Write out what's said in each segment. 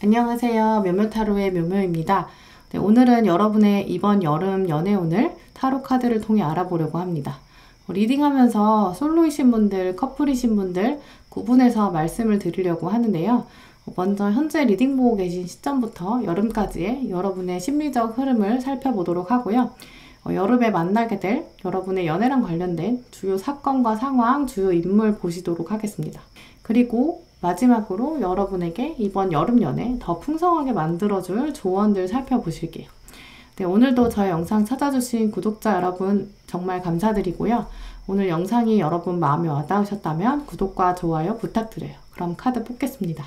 안녕하세요. 묘묘타로의 묘묘입니다. 네, 오늘은 여러분의 이번 여름 연애운을 타로 카드를 통해 알아보려고 합니다. 리딩하면서 솔로이신 분들, 커플이신 분들 구분해서 말씀을 드리려고 하는데요. 먼저 현재 리딩 보고 계신 시점부터 여름까지의 여러분의 심리적 흐름을 살펴보도록 하고요. 여름에 만나게 될 여러분의 연애랑 관련된 주요 사건과 상황, 주요 인물 보시도록 하겠습니다. 그리고 마지막으로 여러분에게 이번 여름 연애 더 풍성하게 만들어줄 조언들 살펴보실게요. 네, 오늘도 저희 영상 찾아주신 구독자 여러분 정말 감사드리고요. 오늘 영상이 여러분 마음에 와닿으셨다면 구독과 좋아요 부탁드려요. 그럼 카드 뽑겠습니다.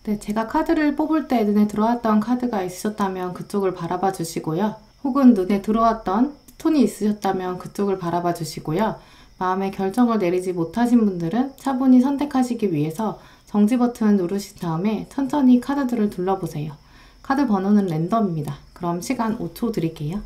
네, 제가 카드를 뽑을 때 눈에 들어왔던 카드가 있으셨다면 그쪽을 바라봐 주시고요. 혹은 눈에 들어왔던 스톤이 있으셨다면 그쪽을 바라봐 주시고요. 마음의 결정을 내리지 못하신 분들은 차분히 선택하시기 위해서 정지 버튼 누르신 다음에 천천히 카드들을 둘러보세요. 카드 번호는 랜덤입니다. 그럼 시간 5초 드릴게요.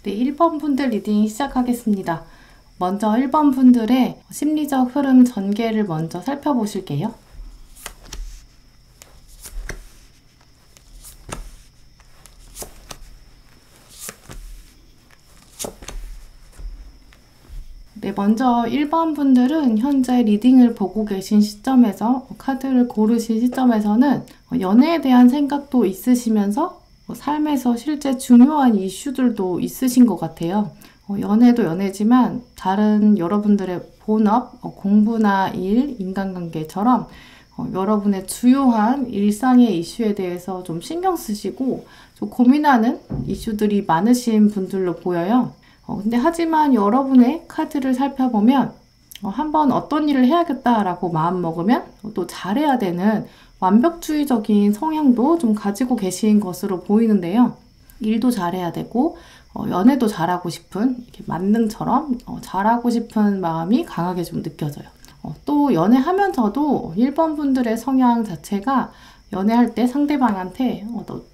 네, 1번 분들 리딩 시작하겠습니다. 먼저 1번 분들의 심리적 흐름 전개를 먼저 살펴보실게요. 네, 먼저 1번 분들은 현재 리딩을 보고 계신 시점에서 카드를 고르신 시점에서는 연애에 대한 생각도 있으시면서 삶에서 실제 중요한 이슈들도 있으신 것 같아요. 연애도 연애지만 다른 여러분들의 본업, 공부나 일, 인간관계처럼 여러분의 주요한 일상의 이슈에 대해서 좀 신경 쓰시고 좀 고민하는 이슈들이 많으신 분들로 보여요. 근데 하지만 여러분의 카드를 살펴보면 한번 어떤 일을 해야겠다라고 마음먹으면 또 잘해야 되는 완벽주의적인 성향도 좀 가지고 계신 것으로 보이는데요. 일도 잘해야 되고 연애도 잘하고 싶은 이렇게 만능처럼 잘하고 싶은 마음이 강하게 좀 느껴져요. 또 연애하면서도 1번 분들의 성향 자체가 연애할 때 상대방한테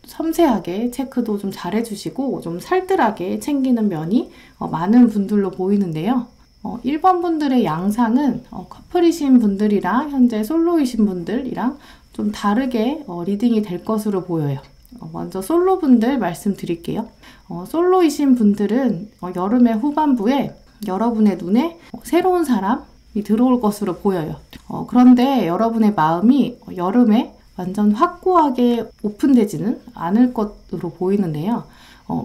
섬세하게 체크도 좀 잘해주시고 좀 살뜰하게 챙기는 면이 많은 분들로 보이는데요. 1번 분들의 양상은 커플이신 분들이랑 현재 솔로이신 분들이랑 좀 다르게 리딩이 될 것으로 보여요. 먼저 솔로 분들 말씀드릴게요. 솔로이신 분들은 여름의 후반부에 여러분의 눈에 새로운 사람이 들어올 것으로 보여요. 그런데 여러분의 마음이 여름에 완전 확고하게 오픈되지는 않을 것으로 보이는데요.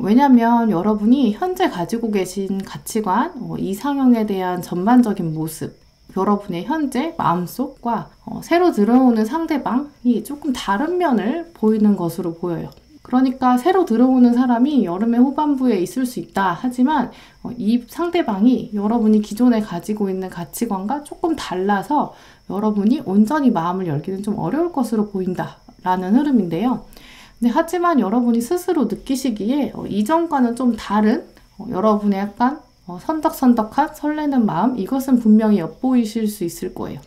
왜냐면 여러분이 현재 가지고 계신 가치관, 이상형에 대한 전반적인 모습, 여러분의 현재 마음속과 새로 들어오는 상대방이 조금 다른 면을 보이는 것으로 보여요. 그러니까 새로 들어오는 사람이 여름의 후반부에 있을 수 있다 하지만 이 상대방이 여러분이 기존에 가지고 있는 가치관과 조금 달라서 여러분이 온전히 마음을 열기는 좀 어려울 것으로 보인다라는 흐름인데요. 근데 하지만 여러분이 스스로 느끼시기에 이전과는 좀 다른 여러분의 약간 선덕선덕한 설레는 마음, 이것은 분명히 엿보이실 수 있을 거예요.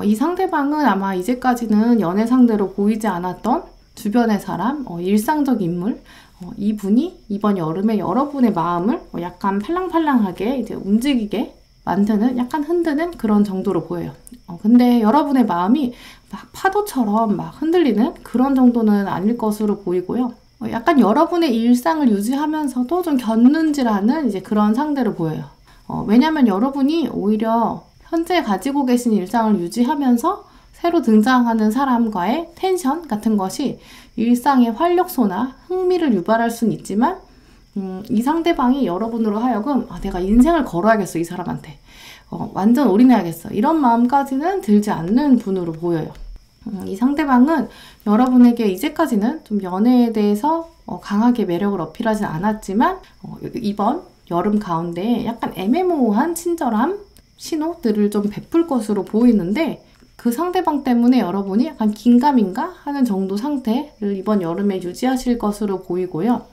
이 상대방은 아마 이제까지는 연애 상대로 보이지 않았던 주변의 사람, 일상적 인물, 이분이 이번 여름에 여러분의 마음을 약간 팔랑팔랑하게 이제 움직이게 만드는, 약간 흔드는 그런 정도로 보여요. 근데 여러분의 마음이 막 파도처럼 막 흔들리는 그런 정도는 아닐 것으로 보이고요. 약간 여러분의 일상을 유지하면서도 좀 곁눈질하는 이제 그런 상대로 보여요. 왜냐면 여러분이 오히려 현재 가지고 계신 일상을 유지하면서 새로 등장하는 사람과의 텐션 같은 것이 일상의 활력소나 흥미를 유발할 수는 있지만 이 상대방이 여러분으로 하여금 내가 인생을 걸어야겠어, 이 사람한테. 완전 올인해야겠어. 이런 마음까지는 들지 않는 분으로 보여요. 이 상대방은 여러분에게 이제까지는 좀 연애에 대해서 강하게 매력을 어필하진 않았지만 이번 여름 가운데 약간 애매모호한 친절함 신호들을 좀 베풀 것으로 보이는데 그 상대방 때문에 여러분이 약간 긴가민가 하는 정도 상태를 이번 여름에 유지하실 것으로 보이고요.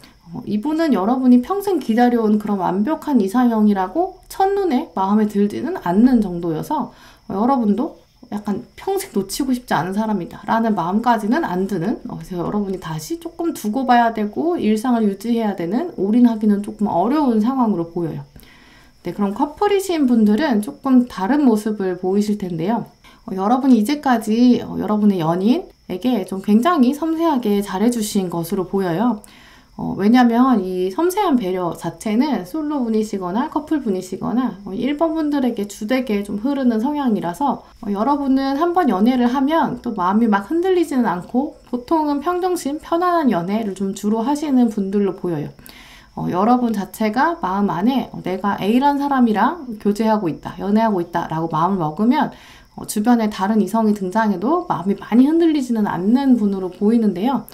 이분은 여러분이 평생 기다려온 그런 완벽한 이상형이라고 첫눈에 마음에 들지는 않는 정도여서 여러분도 약간 평생 놓치고 싶지 않은 사람이다 라는 마음까지는 안 드는, 그래서 여러분이 다시 조금 두고 봐야 되고 일상을 유지해야 되는, 올인하기는 조금 어려운 상황으로 보여요. 네, 그럼 커플이신 분들은 조금 다른 모습을 보이실 텐데요. 여러분이 이제까지 여러분의 연인에게 좀 굉장히 섬세하게 잘해주신 것으로 보여요. 왜냐면 이 섬세한 배려 자체는 솔로 분이시거나 커플 분이시거나 1번 분들에게 주되게 좀 흐르는 성향이라서 여러분은 한번 연애를 하면 또 마음이 막 흔들리지는 않고 보통은 평정심, 편안한 연애를 좀 주로 하시는 분들로 보여요. 여러분 자체가 마음 안에 내가 A란 사람이랑 교제하고 있다, 연애하고 있다 라고 마음을 먹으면 주변에 다른 이성이 등장해도 마음이 많이 흔들리지는 않는 분으로 보이는데요.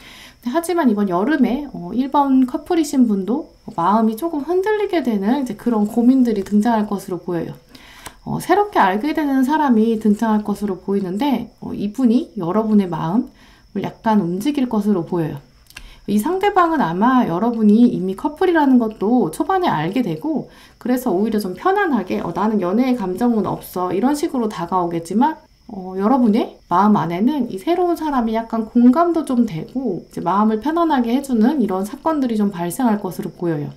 하지만 이번 여름에 1번 커플이신 분도 마음이 조금 흔들리게 되는 이제 그런 고민들이 등장할 것으로 보여요. 새롭게 알게 되는 사람이 등장할 것으로 보이는데 이분이 여러분의 마음을 약간 움직일 것으로 보여요. 이 상대방은 아마 여러분이 이미 커플이라는 것도 초반에 알게 되고 그래서 오히려 좀 편안하게 나는 연애의 감정은 없어 이런 식으로 다가오겠지만 여러분의 마음 안에는 이 새로운 사람이 약간 공감도 좀 되고 이제 마음을 편안하게 해주는 이런 사건들이 좀 발생할 것으로 보여요.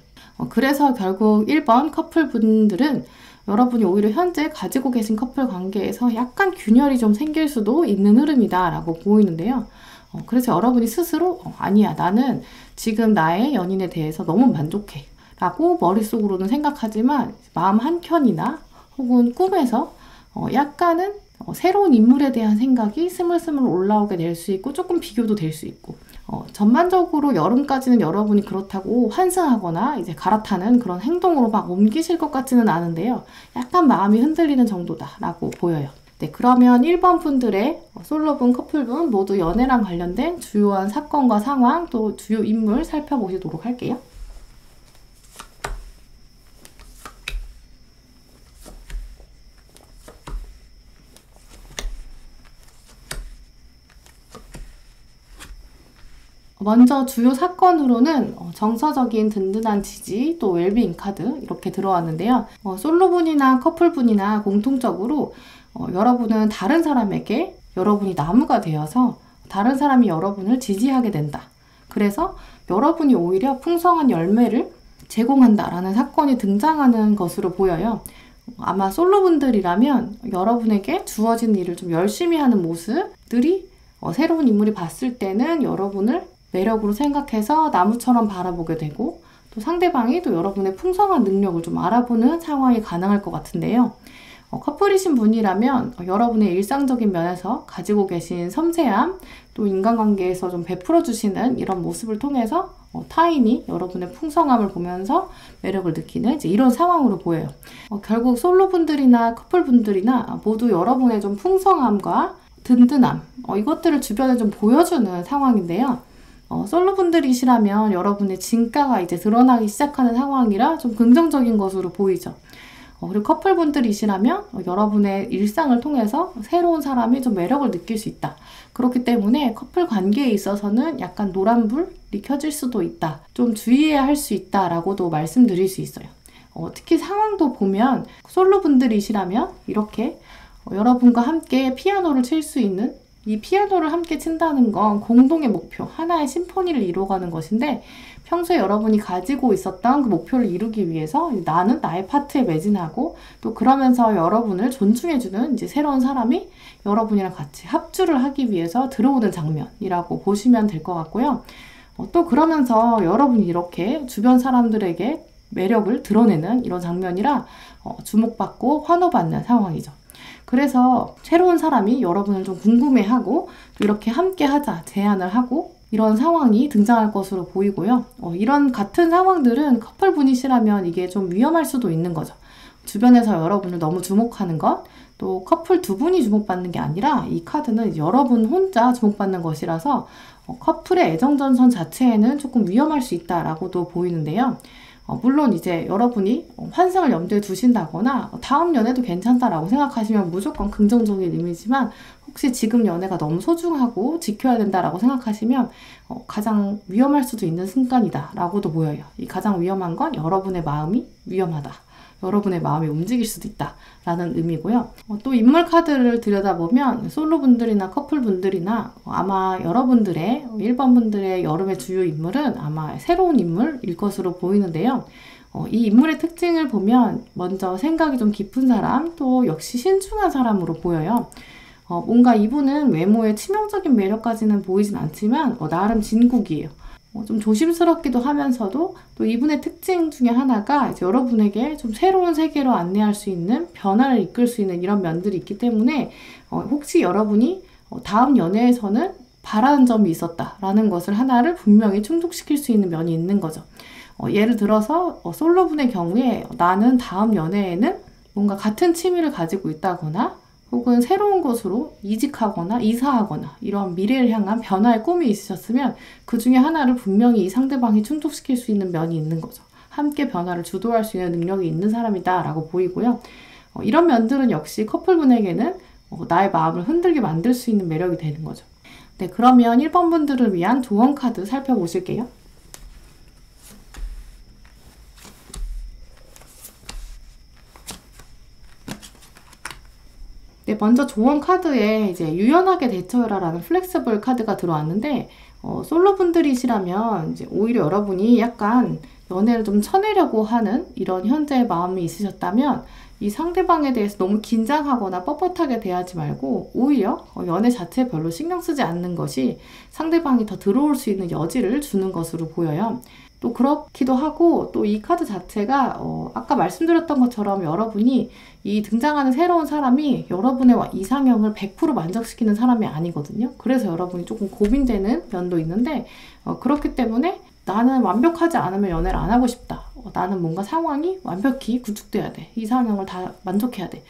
그래서 결국 1번 커플 분들은 여러분이 오히려 현재 가지고 계신 커플 관계에서 약간 균열이 좀 생길 수도 있는 흐름이다 라고 보이는데요. 그래서 여러분이 스스로 아니야, 나는 지금 나의 연인에 대해서 너무 만족해 라고 머릿속으로는 생각하지만 마음 한켠이나 혹은 꿈에서 약간은 새로운 인물에 대한 생각이 스물스물 올라오게 될 수 있고 조금 비교도 될 수 있고 전반적으로 여름까지는 여러분이 그렇다고 환승하거나 이제 갈아타는 그런 행동으로 막 옮기실 것 같지는 않은데요. 약간 마음이 흔들리는 정도다라고 보여요. 네, 그러면 1번 분들의 솔로분, 커플분 모두 연애랑 관련된 주요한 사건과 상황, 또 주요 인물 살펴보시도록 할게요. 먼저 주요 사건으로는 정서적인 든든한 지지, 또 웰빙 카드 이렇게 들어왔는데요. 솔로분이나 커플분이나 공통적으로 여러분은 다른 사람에게 여러분이 나무가 되어서 다른 사람이 여러분을 지지하게 된다. 그래서 여러분이 오히려 풍성한 열매를 제공한다라는 사건이 등장하는 것으로 보여요. 아마 솔로분들이라면 여러분에게 주어진 일을 좀 열심히 하는 모습들이 새로운 인물이 봤을 때는 여러분을 매력으로 생각해서 나무처럼 바라보게 되고, 또 상대방이 또 여러분의 풍성한 능력을 좀 알아보는 상황이 가능할 것 같은데요. 커플이신 분이라면 여러분의 일상적인 면에서 가지고 계신 섬세함, 또 인간관계에서 좀 베풀어 주시는 이런 모습을 통해서 타인이 여러분의 풍성함을 보면서 매력을 느끼는 이제 이런 상황으로 보여요. 결국 솔로분들이나 커플분들이나 모두 여러분의 좀 풍성함과 든든함, 이것들을 주변에 좀 보여주는 상황인데요. 솔로분들이시라면 여러분의 진가가 이제 드러나기 시작하는 상황이라 좀 긍정적인 것으로 보이죠. 그리고 커플분들이시라면 여러분의 일상을 통해서 새로운 사람이 좀 매력을 느낄 수 있다. 그렇기 때문에 커플 관계에 있어서는 약간 노란불이 켜질 수도 있다. 좀 주의해야 할 수 있다라고도 말씀드릴 수 있어요. 특히 상황도 보면 솔로분들이시라면 이렇게 여러분과 함께 피아노를 칠 수 있는, 이 피아노를 함께 친다는 건 공동의 목표, 하나의 심포니를 이루어가는 것인데, 평소에 여러분이 가지고 있었던 그 목표를 이루기 위해서 나는 나의 파트에 매진하고, 또 그러면서 여러분을 존중해주는 이제 새로운 사람이 여러분이랑 같이 합주를 하기 위해서 들어오는 장면이라고 보시면 될 것 같고요. 또 그러면서 여러분이 이렇게 주변 사람들에게 매력을 드러내는 이런 장면이라 주목받고 환호받는 상황이죠. 그래서 새로운 사람이 여러분을 좀 궁금해하고 이렇게 함께 하자 제안을 하고 이런 상황이 등장할 것으로 보이고요. 이런 같은 상황들은 커플분이시라면 이게 좀 위험할 수도 있는 거죠. 주변에서 여러분을 너무 주목하는 것, 또 커플 두 분이 주목받는 게 아니라 이 카드는 여러분 혼자 주목받는 것이라서 커플의 애정전선 자체에는 조금 위험할 수 있다라고도 보이는데요. 물론 이제 여러분이 환승을 염두에 두신다거나 다음 연애도 괜찮다라고 생각하시면 무조건 긍정적인 의미지만, 혹시 지금 연애가 너무 소중하고 지켜야 된다라고 생각하시면 가장 위험할 수도 있는 순간이다 라고도 보여요. 이 가장 위험한 건 여러분의 마음이 위험하다, 여러분의 마음이 움직일 수도 있다 라는 의미고요. 또 인물 카드를 들여다보면 솔로분들이나 커플분들이나 아마 여러분들의 1번 분들의 여름의 주요 인물은 아마 새로운 인물일 것으로 보이는데요. 이 인물의 특징을 보면 먼저 생각이 좀 깊은 사람, 또 역시 신중한 사람으로 보여요. 뭔가 이분은 외모에 치명적인 매력까지는 보이진 않지만 나름 진국이에요. 좀 조심스럽기도 하면서도, 또 이분의 특징 중에 하나가 이제 여러분에게 좀 새로운 세계로 안내할 수 있는, 변화를 이끌 수 있는 이런 면들이 있기 때문에 혹시 여러분이 다음 연애에서는 바라는 점이 있었다라는 것을 하나를 분명히 충족시킬 수 있는 면이 있는 거죠. 예를 들어서 솔로분의 경우에 나는 다음 연애에는 뭔가 같은 취미를 가지고 있다거나 혹은 새로운 곳으로 이직하거나 이사하거나 이런 미래를 향한 변화의 꿈이 있으셨으면 그 중에 하나를 분명히 이 상대방이 충족시킬 수 있는 면이 있는 거죠. 함께 변화를 주도할 수 있는 능력이 있는 사람이다 라고 보이고요. 이런 면들은 역시 커플분에게는 나의 마음을 흔들게 만들 수 있는 매력이 되는 거죠. 네, 그러면 1번 분들을 위한 조언 카드 살펴보실게요. 네, 먼저 조언 카드에 이제 유연하게 대처해라라는 플렉서블 카드가 들어왔는데, 솔로분들이시라면 이제 오히려 여러분이 약간 연애를 좀 쳐내려고 하는 이런 현재의 마음이 있으셨다면 이 상대방에 대해서 너무 긴장하거나 뻣뻣하게 대하지 말고 오히려 연애 자체에 별로 신경 쓰지 않는 것이 상대방이 더 들어올 수 있는 여지를 주는 것으로 보여요. 또 그렇기도 하고, 또 이 카드 자체가 아까 말씀드렸던 것처럼 여러분이 이 등장하는 새로운 사람이 여러분의 이상형을 100% 만족시키는 사람이 아니거든요. 그래서 여러분이 조금 고민되는 면도 있는데, 그렇기 때문에 나는 완벽하지 않으면 연애를 안 하고 싶다. 나는 뭔가 상황이 완벽히 구축돼야 돼. 이상형을 다 만족해야 돼.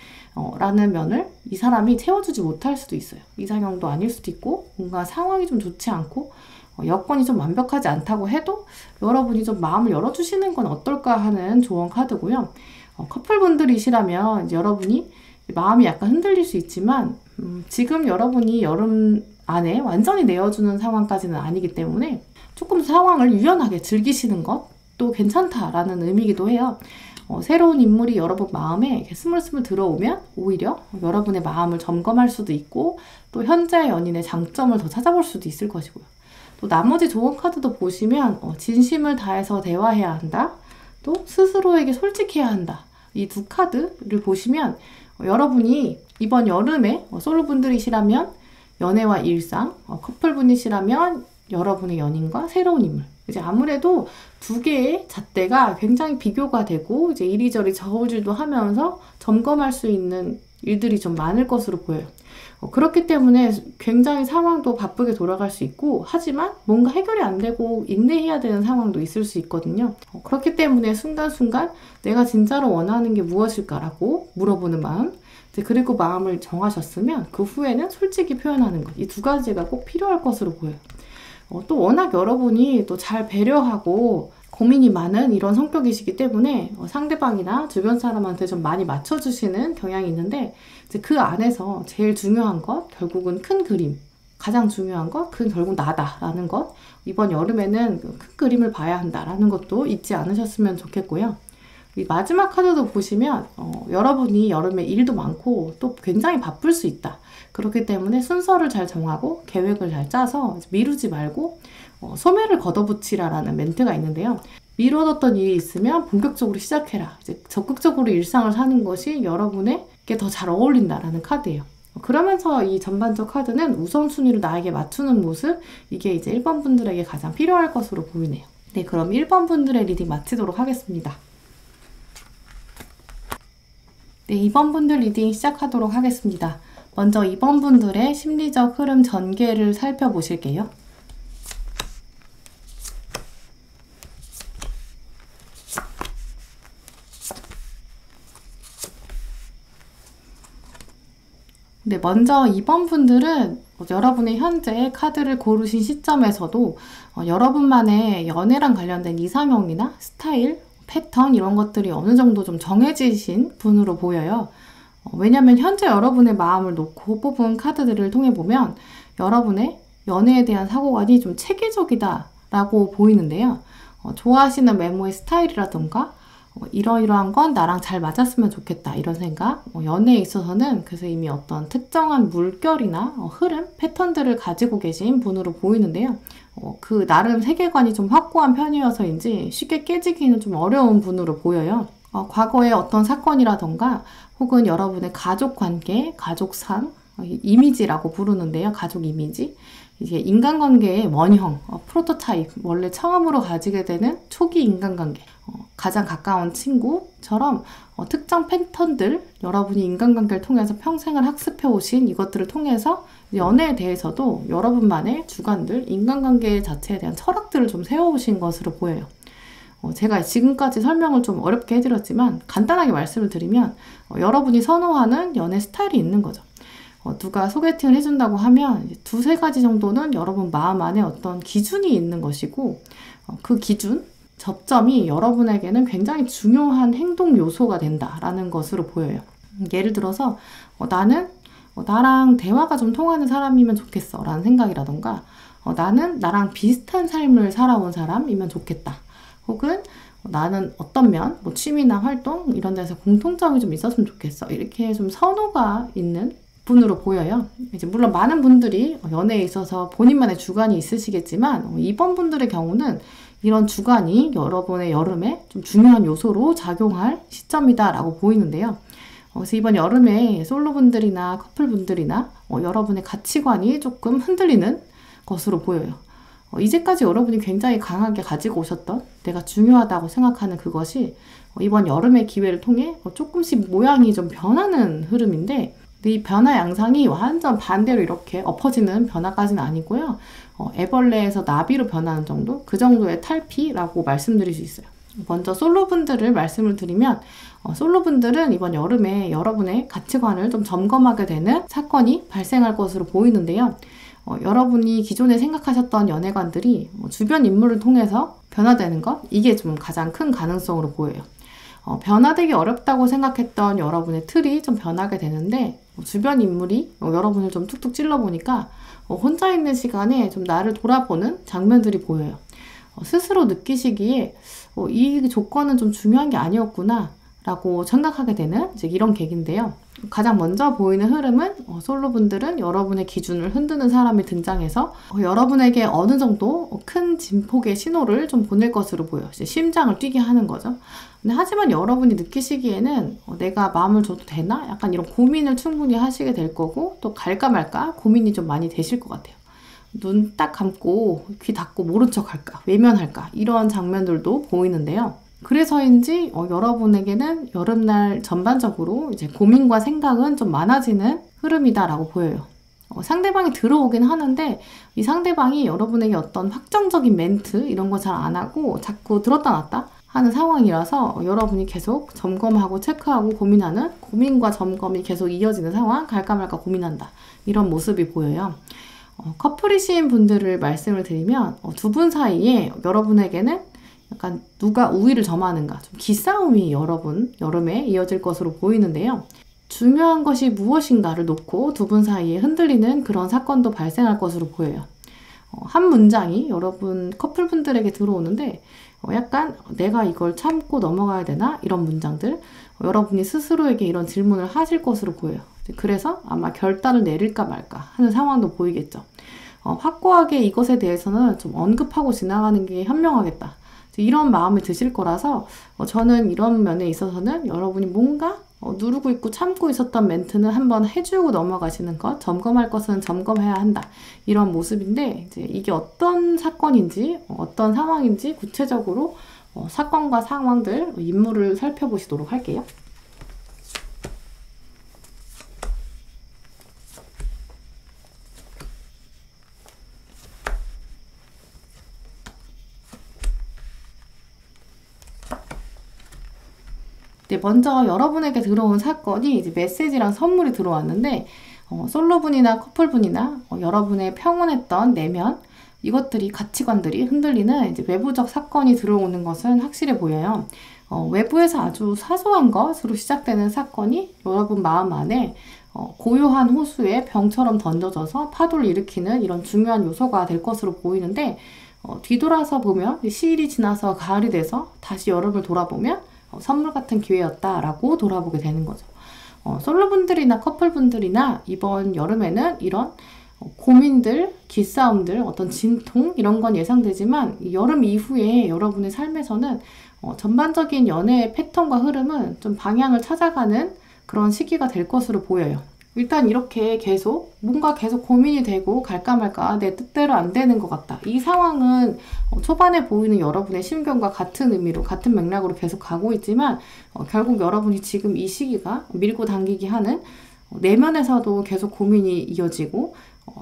라는 면을 이 사람이 채워주지 못할 수도 있어요. 이상형도 아닐 수도 있고, 뭔가 상황이 좀 좋지 않고, 여건이 좀 완벽하지 않다고 해도 여러분이 좀 마음을 열어주시는 건 어떨까 하는 조언 카드고요. 커플분들이시라면 이제 여러분이 마음이 약간 흔들릴 수 있지만, 지금 여러분이 여름 안에 완전히 내어주는 상황까지는 아니기 때문에 조금 상황을 유연하게 즐기시는 것도 괜찮다라는 의미이기도 해요. 새로운 인물이 여러분 마음에 이렇게 스물스물 들어오면 오히려 여러분의 마음을 점검할 수도 있고, 또 현재 연인의 장점을 더 찾아볼 수도 있을 것이고요. 또 나머지 조언 카드도 보시면 진심을 다해서 대화해야 한다. 또 스스로에게 솔직해야 한다. 이 두 카드를 보시면 여러분이 이번 여름에 솔로분들이시라면 연애와 일상, 커플분이시라면 여러분의 연인과 새로운 인물. 이제 아무래도 두 개의 잣대가 굉장히 비교가 되고 이제 이리저리 저울질도 하면서 점검할 수 있는 일들이 좀 많을 것으로 보여요. 그렇기 때문에 굉장히 상황도 바쁘게 돌아갈 수 있고, 하지만 뭔가 해결이 안 되고 인내해야 되는 상황도 있을 수 있거든요. 그렇기 때문에 순간순간 내가 진짜로 원하는 게 무엇일까라고 물어보는 마음, 그리고 마음을 정하셨으면 그 후에는 솔직히 표현하는 것, 이 두 가지가 꼭 필요할 것으로 보여요. 또 워낙 여러분이 또 잘 배려하고 고민이 많은 이런 성격이시기 때문에 상대방이나 주변 사람한테 좀 많이 맞춰주시는 경향이 있는데, 이제 그 안에서 제일 중요한 것, 결국은 큰 그림, 가장 중요한 것, 그건 결국 나다라는 것, 이번 여름에는 큰 그림을 봐야 한다라는 것도 잊지 않으셨으면 좋겠고요. 이 마지막 카드도 보시면 여러분이 여름에 일도 많고 또 굉장히 바쁠 수 있다. 그렇기 때문에 순서를 잘 정하고 계획을 잘 짜서 미루지 말고 소매를 걷어붙이라라는 멘트가 있는데요. 미뤄뒀던 일이 있으면 본격적으로 시작해라. 이제 적극적으로 일상을 사는 것이 여러분에게 더 잘 어울린다라는 카드예요. 그러면서 이 전반적 카드는 우선순위를 나에게 맞추는 모습, 이게 이제 1번 분들에게 가장 필요할 것으로 보이네요. 네, 그럼 1번 분들의 리딩 마치도록 하겠습니다. 네, 2번 분들 리딩 시작하도록 하겠습니다. 먼저 2번 분들의 심리적 흐름 전개를 살펴보실게요. 네, 먼저 2번 분들은 여러분의 현재 카드를 고르신 시점에서도 여러분만의 연애랑 관련된 이상형이나 스타일, 패턴 이런 것들이 어느 정도 좀 정해지신 분으로 보여요. 왜냐면 현재 여러분의 마음을 놓고 뽑은 카드들을 통해 보면 여러분의 연애에 대한 사고관이 좀 체계적이다라고 보이는데요. 좋아하시는 외모의 스타일이라던가 이러이러한 건 나랑 잘 맞았으면 좋겠다 이런 생각, 연애에 있어서는 그래서 이미 어떤 특정한 물결이나 흐름, 패턴들을 가지고 계신 분으로 보이는데요. 그 나름 세계관이 좀 확고한 편이어서인지 쉽게 깨지기는 좀 어려운 분으로 보여요. 과거의 어떤 사건이라던가 혹은 여러분의 가족관계, 가족상, 이미지라고 부르는데요. 가족 이미지. 이게 인간관계의 원형, 프로토타입, 원래 처음으로 가지게 되는 초기 인간관계, 가장 가까운 친구처럼 특정 패턴들, 여러분이 인간관계를 통해서 평생을 학습해 오신 이것들을 통해서 연애에 대해서도 여러분만의 주관들, 인간관계 자체에 대한 철학들을 좀 세워오신 것으로 보여요. 제가 지금까지 설명을 좀 어렵게 해드렸지만 간단하게 말씀을 드리면 여러분이 선호하는 연애 스타일이 있는 거죠. 누가 소개팅을 해준다고 하면 두세 가지 정도는 여러분 마음 안에 어떤 기준이 있는 것이고, 그 기준, 접점이 여러분에게는 굉장히 중요한 행동 요소가 된다라는 것으로 보여요. 예를 들어서 나는 나랑 대화가 좀 통하는 사람이면 좋겠어 라는 생각이라던가, 나는 나랑 비슷한 삶을 살아온 사람이면 좋겠다. 혹은 나는 어떤 면, 취미나 활동 이런 데서 공통점이 좀 있었으면 좋겠어. 이렇게 좀 선호가 있는 분으로 보여요. 이제 물론 많은 분들이 연애에 있어서 본인만의 주관이 있으시겠지만 이번 분들의 경우는 이런 주관이 여러분의 여름에 좀 중요한 요소로 작용할 시점이다라고 보이는데요. 그래서 이번 여름에 솔로분들이나 커플분들이나 여러분의 가치관이 조금 흔들리는 것으로 보여요. 이제까지 여러분이 굉장히 강하게 가지고 오셨던 내가 중요하다고 생각하는 그것이 이번 여름의 기회를 통해 조금씩 모양이 좀 변하는 흐름인데, 이 변화 양상이 완전 반대로 이렇게 엎어지는 변화까지는 아니고요. 애벌레에서 나비로 변하는 정도? 그 정도의 탈피라고 말씀드릴 수 있어요. 먼저 솔로분들을 말씀을 드리면, 솔로분들은 이번 여름에 여러분의 가치관을 좀 점검하게 되는 사건이 발생할 것으로 보이는데요. 여러분이 기존에 생각하셨던 연애관들이 주변 인물을 통해서 변화되는 것, 이게 좀 가장 큰 가능성으로 보여요. 변화되기 어렵다고 생각했던 여러분의 틀이 좀 변하게 되는데, 주변 인물이 여러분을 좀 툭툭 찔러보니까 혼자 있는 시간에 좀 나를 돌아보는 장면들이 보여요. 스스로 느끼시기에 이 조건은 좀 중요한 게 아니었구나 라고 생각하게 되는 이제 이런 계기인데요. 가장 먼저 보이는 흐름은 솔로분들은 여러분의 기준을 흔드는 사람이 등장해서 여러분에게 어느 정도 큰 진폭의 신호를 좀 보낼 것으로 보여요. 이제 심장을 뛰게 하는 거죠. 근데 하지만 여러분이 느끼시기에는 내가 마음을 줘도 되나? 약간 이런 고민을 충분히 하시게 될 거고, 또 갈까 말까 고민이 좀 많이 되실 것 같아요. 눈 딱 감고 귀 닫고 모른 척 할까? 외면할까? 이런 장면들도 보이는데요. 그래서인지 여러분에게는 여름날 전반적으로 이제 고민과 생각은 좀 많아지는 흐름이다라고 보여요. 상대방이 들어오긴 하는데 이 상대방이 여러분에게 어떤 확정적인 멘트 이런 거 잘 안 하고 자꾸 들었다 놨다 하는 상황이라서 여러분이 계속 점검하고 체크하고 고민하는, 고민과 점검이 계속 이어지는 상황, 갈까 말까 고민한다, 이런 모습이 보여요. 커플이신 분들을 말씀을 드리면 두 분 사이에 여러분에게는 약간 누가 우위를 점하는가, 좀 기싸움이 여름에 이어질 것으로 보이는데요. 중요한 것이 무엇인가를 놓고 두 분 사이에 흔들리는 그런 사건도 발생할 것으로 보여요. 한 문장이 여러분 커플분들에게 들어오는데 약간 내가 이걸 참고 넘어가야 되나? 이런 문장들, 여러분이 스스로에게 이런 질문을 하실 것으로 보여요. 그래서 아마 결단을 내릴까 말까 하는 상황도 보이겠죠. 확고하게 이것에 대해서는 좀 언급하고 지나가는 게 현명하겠다, 이런 마음이 드실 거라서 저는 이런 면에 있어서는 여러분이 뭔가 누르고 있고 참고 있었던 멘트는 한번 해주고 넘어가시는 것, 점검할 것은 점검해야 한다, 이런 모습인데, 이제 이게 어떤 사건인지 어떤 상황인지 구체적으로 사건과 상황들, 인물을 살펴보시도록 할게요. 먼저 여러분에게 들어온 사건이 이제 메시지랑 선물이 들어왔는데, 솔로분이나 커플분이나 여러분의 평온했던 내면, 이것들이, 가치관들이 흔들리는 이제 외부적 사건이 들어오는 것은 확실해 보여요. 외부에서 아주 사소한 것으로 시작되는 사건이 여러분 마음 안에 고요한 호수에 병처럼 던져져서 파도를 일으키는 이런 중요한 요소가 될 것으로 보이는데, 뒤돌아서 보면 시일이 지나서 가을이 돼서 다시 여름을 돌아보면 선물 같은 기회였다라고 돌아보게 되는 거죠. 솔로분들이나 커플분들이나 이번 여름에는 이런 고민들, 기싸움들, 어떤 진통 이런 건 예상되지만 여름 이후에 여러분의 삶에서는 전반적인 연애의 패턴과 흐름은 좀 방향을 찾아가는 그런 시기가 될 것으로 보여요. 일단 이렇게 뭔가 계속 고민이 되고 갈까 말까 내 뜻대로 안 되는 것 같다, 이 상황은 초반에 보이는 여러분의 심경과 같은 의미로, 같은 맥락으로 계속 가고 있지만 결국 여러분이 지금 이 시기가 밀고 당기기 하는, 내면에서도 계속 고민이 이어지고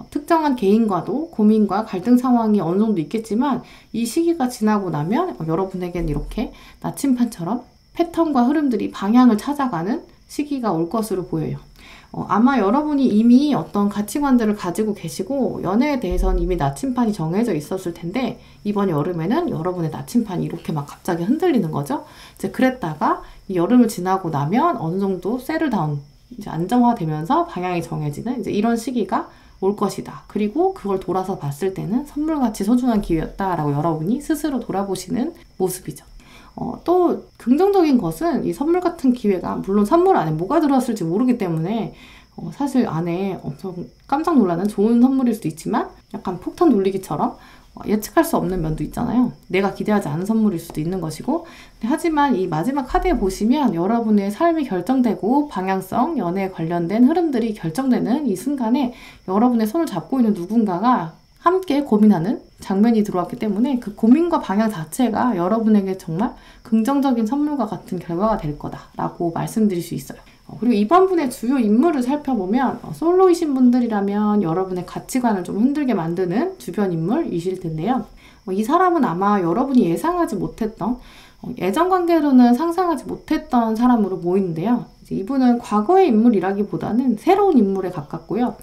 특정한 개인과도 고민과 갈등 상황이 어느 정도 있겠지만 이 시기가 지나고 나면 여러분에게는 이렇게 나침판처럼 패턴과 흐름들이 방향을 찾아가는 시기가 올 것으로 보여요. 아마 여러분이 이미 어떤 가치관들을 가지고 계시고 연애에 대해서는 이미 나침판이 정해져 있었을 텐데, 이번 여름에는 여러분의 나침판이 이렇게 막 갑자기 흔들리는 거죠. 이제 그랬다가 이 여름을 지나고 나면 어느 정도 세틀다운, 이제 안정화되면서 방향이 정해지는 이제 이런 시기가 올 것이다. 그리고 그걸 돌아서 봤을 때는 선물같이 소중한 기회였다라고 여러분이 스스로 돌아보시는 모습이죠. 또 긍정적인 것은 이 선물 같은 기회가, 물론 선물 안에 뭐가 들어왔을지 모르기 때문에 사실 안에 엄청 깜짝 놀라는 좋은 선물일 수도 있지만 약간 폭탄 돌리기처럼 예측할 수 없는 면도 있잖아요. 내가 기대하지 않은 선물일 수도 있는 것이고, 하지만 이 마지막 카드에 보시면 여러분의 삶이 결정되고 방향성, 연애에 관련된 흐름들이 결정되는 이 순간에 여러분의 손을 잡고 있는 누군가가 함께 고민하는, 장면이 들어왔기 때문에 그 고민과 방향 자체가 여러분에게 정말 긍정적인 선물과 같은 결과가 될 거다라고 말씀드릴 수 있어요. 그리고 이번 분의 주요 인물을 살펴보면 솔로이신 분들이라면 여러분의 가치관을 좀 흔들게 만드는 주변 인물이실 텐데요. 이 사람은 아마 여러분이 예상하지 못했던 애정관계로는 상상하지 못했던 사람으로 보이는데요. 이분은 과거의 인물이라기보다는 새로운 인물에 가깝고요.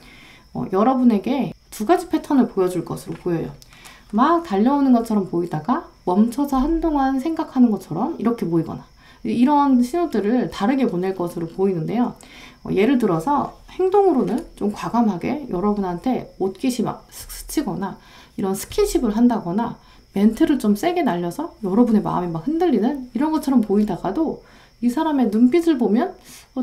여러분에게 두 가지 패턴을 보여줄 것으로 보여요. 막 달려오는 것처럼 보이다가 멈춰서 한동안 생각하는 것처럼 이렇게 보이거나 이런 신호들을 다르게 보낼 것으로 보이는데요. 예를 들어서 행동으로는 좀 과감하게 여러분한테 옷깃이 막 스치거나 이런 스킨십을 한다거나 멘트를 좀 세게 날려서 여러분의 마음이 막 흔들리는 이런 것처럼 보이다가도 이 사람의 눈빛을 보면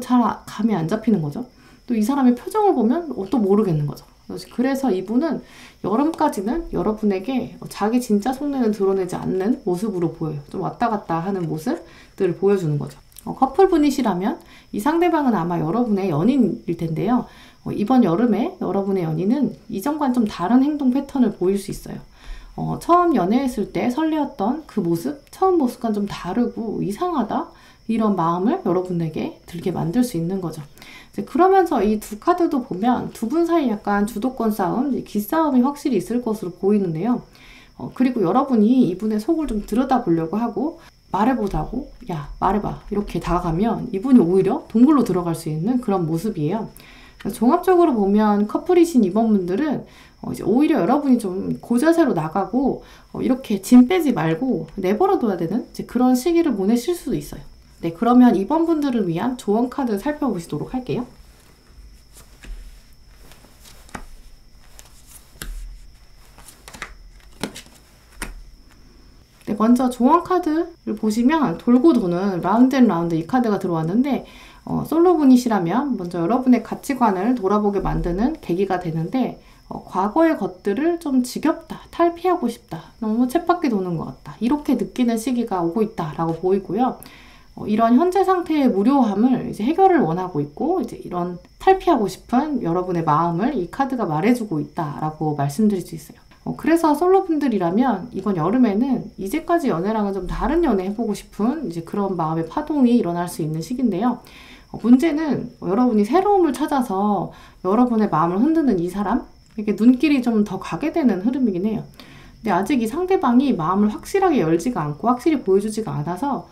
잘 감이 안 잡히는 거죠. 또 이 사람의 표정을 보면 또 모르겠는 거죠. 그래서 이분은 여름까지는 여러분에게 자기 진짜 속내는 드러내지 않는 모습으로 보여요. 좀 왔다 갔다 하는 모습들을 보여주는 거죠. 커플분이시라면 이 상대방은 아마 여러분의 연인일 텐데요. 이번 여름에 여러분의 연인은 이전과는 좀 다른 행동 패턴을 보일 수 있어요. 처음 연애했을 때 설레었던 그 모습, 처음 모습과는 좀 다르고 이상하다 이런 마음을 여러분에게 들게 만들 수 있는 거죠. 그러면서 이 두 카드도 보면 두 분 사이 약간 주도권 싸움, 기싸움이 확실히 있을 것으로 보이는데요. 그리고 여러분이 이분의 속을 좀 들여다보려고 하고 말해보자고, 야 말해봐 이렇게 다가가면 이분이 오히려 동굴로 들어갈 수 있는 그런 모습이에요. 종합적으로 보면 커플이신 이번 분들은 이제 오히려 여러분이 좀 고자세로 나가고 이렇게 짐 빼지 말고 내버려둬야 되는 이제 그런 시기를 보내실 수도 있어요. 네, 그러면 이번 분들을 위한 조언 카드 살펴보시도록 할게요. 네, 먼저 조언 카드를 보시면 돌고 도는 라운드 앤 라운드 이 카드가 들어왔는데 솔로분이시라면 먼저 여러분의 가치관을 돌아보게 만드는 계기가 되는데 과거의 것들을 좀 지겹다, 탈피하고 싶다, 너무 쳇바퀴 도는 것 같다 이렇게 느끼는 시기가 오고 있다라고 보이고요. 이런 현재 상태의 무료함을 이제 해결을 원하고 있고 이제 이런 탈피하고 싶은 여러분의 마음을 이 카드가 말해주고 있다라고 말씀드릴 수 있어요. 그래서 솔로분들이라면 이번 여름에는 이제까지 연애랑은 좀 다른 연애 해보고 싶은 이제 그런 마음의 파동이 일어날 수 있는 시기인데요. 문제는 여러분이 새로움을 찾아서 여러분의 마음을 흔드는 이 사람에게 눈길이 좀 더 가게 되는 흐름이긴 해요. 근데 아직 이 상대방이 마음을 확실하게 열지가 않고 확실히 보여주지가 않아서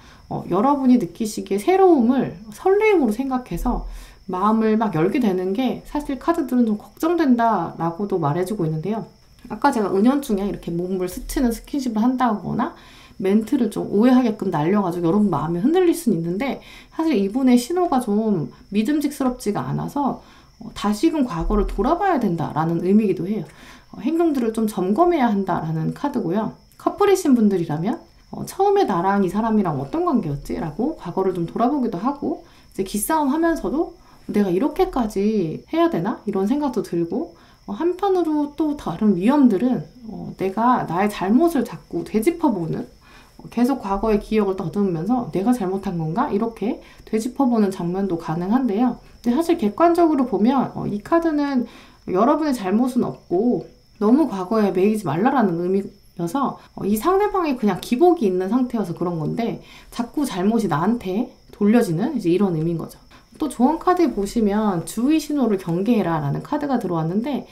여러분이 느끼시기에 새로움을 설레임으로 생각해서 마음을 막 열게 되는 게 사실 카드들은 좀 걱정된다라고도 말해주고 있는데요. 아까 제가 은연중에 이렇게 몸을 스치는 스킨십을 한다거나 멘트를 좀 오해하게끔 날려가지고 여러분 마음이 흔들릴 수는 있는데 사실 이분의 신호가 좀 믿음직스럽지가 않아서 다시금 과거를 돌아봐야 된다라는 의미이기도 해요. 행동들을 좀 점검해야 한다라는 카드고요. 커플이신 분들이라면 처음에 나랑 이 사람이랑 어떤 관계였지? 라고 과거를 좀 돌아보기도 하고 이제 기싸움 하면서도 내가 이렇게까지 해야 되나? 이런 생각도 들고 한편으로 또 다른 위험들은 내가 나의 잘못을 자꾸 되짚어보는 계속 과거의 기억을 더듬으면서 내가 잘못한 건가? 이렇게 되짚어보는 장면도 가능한데요. 근데 사실 객관적으로 보면 이 카드는 여러분의 잘못은 없고 너무 과거에 매이지 말라라는 의미여서 이 상대방이 그냥 기복이 있는 상태여서 그런 건데 자꾸 잘못이 나한테 돌려지는 이제 이런 의미인 거죠. 또 조언 카드에 보시면 주의 신호를 경계해라 라는 카드가 들어왔는데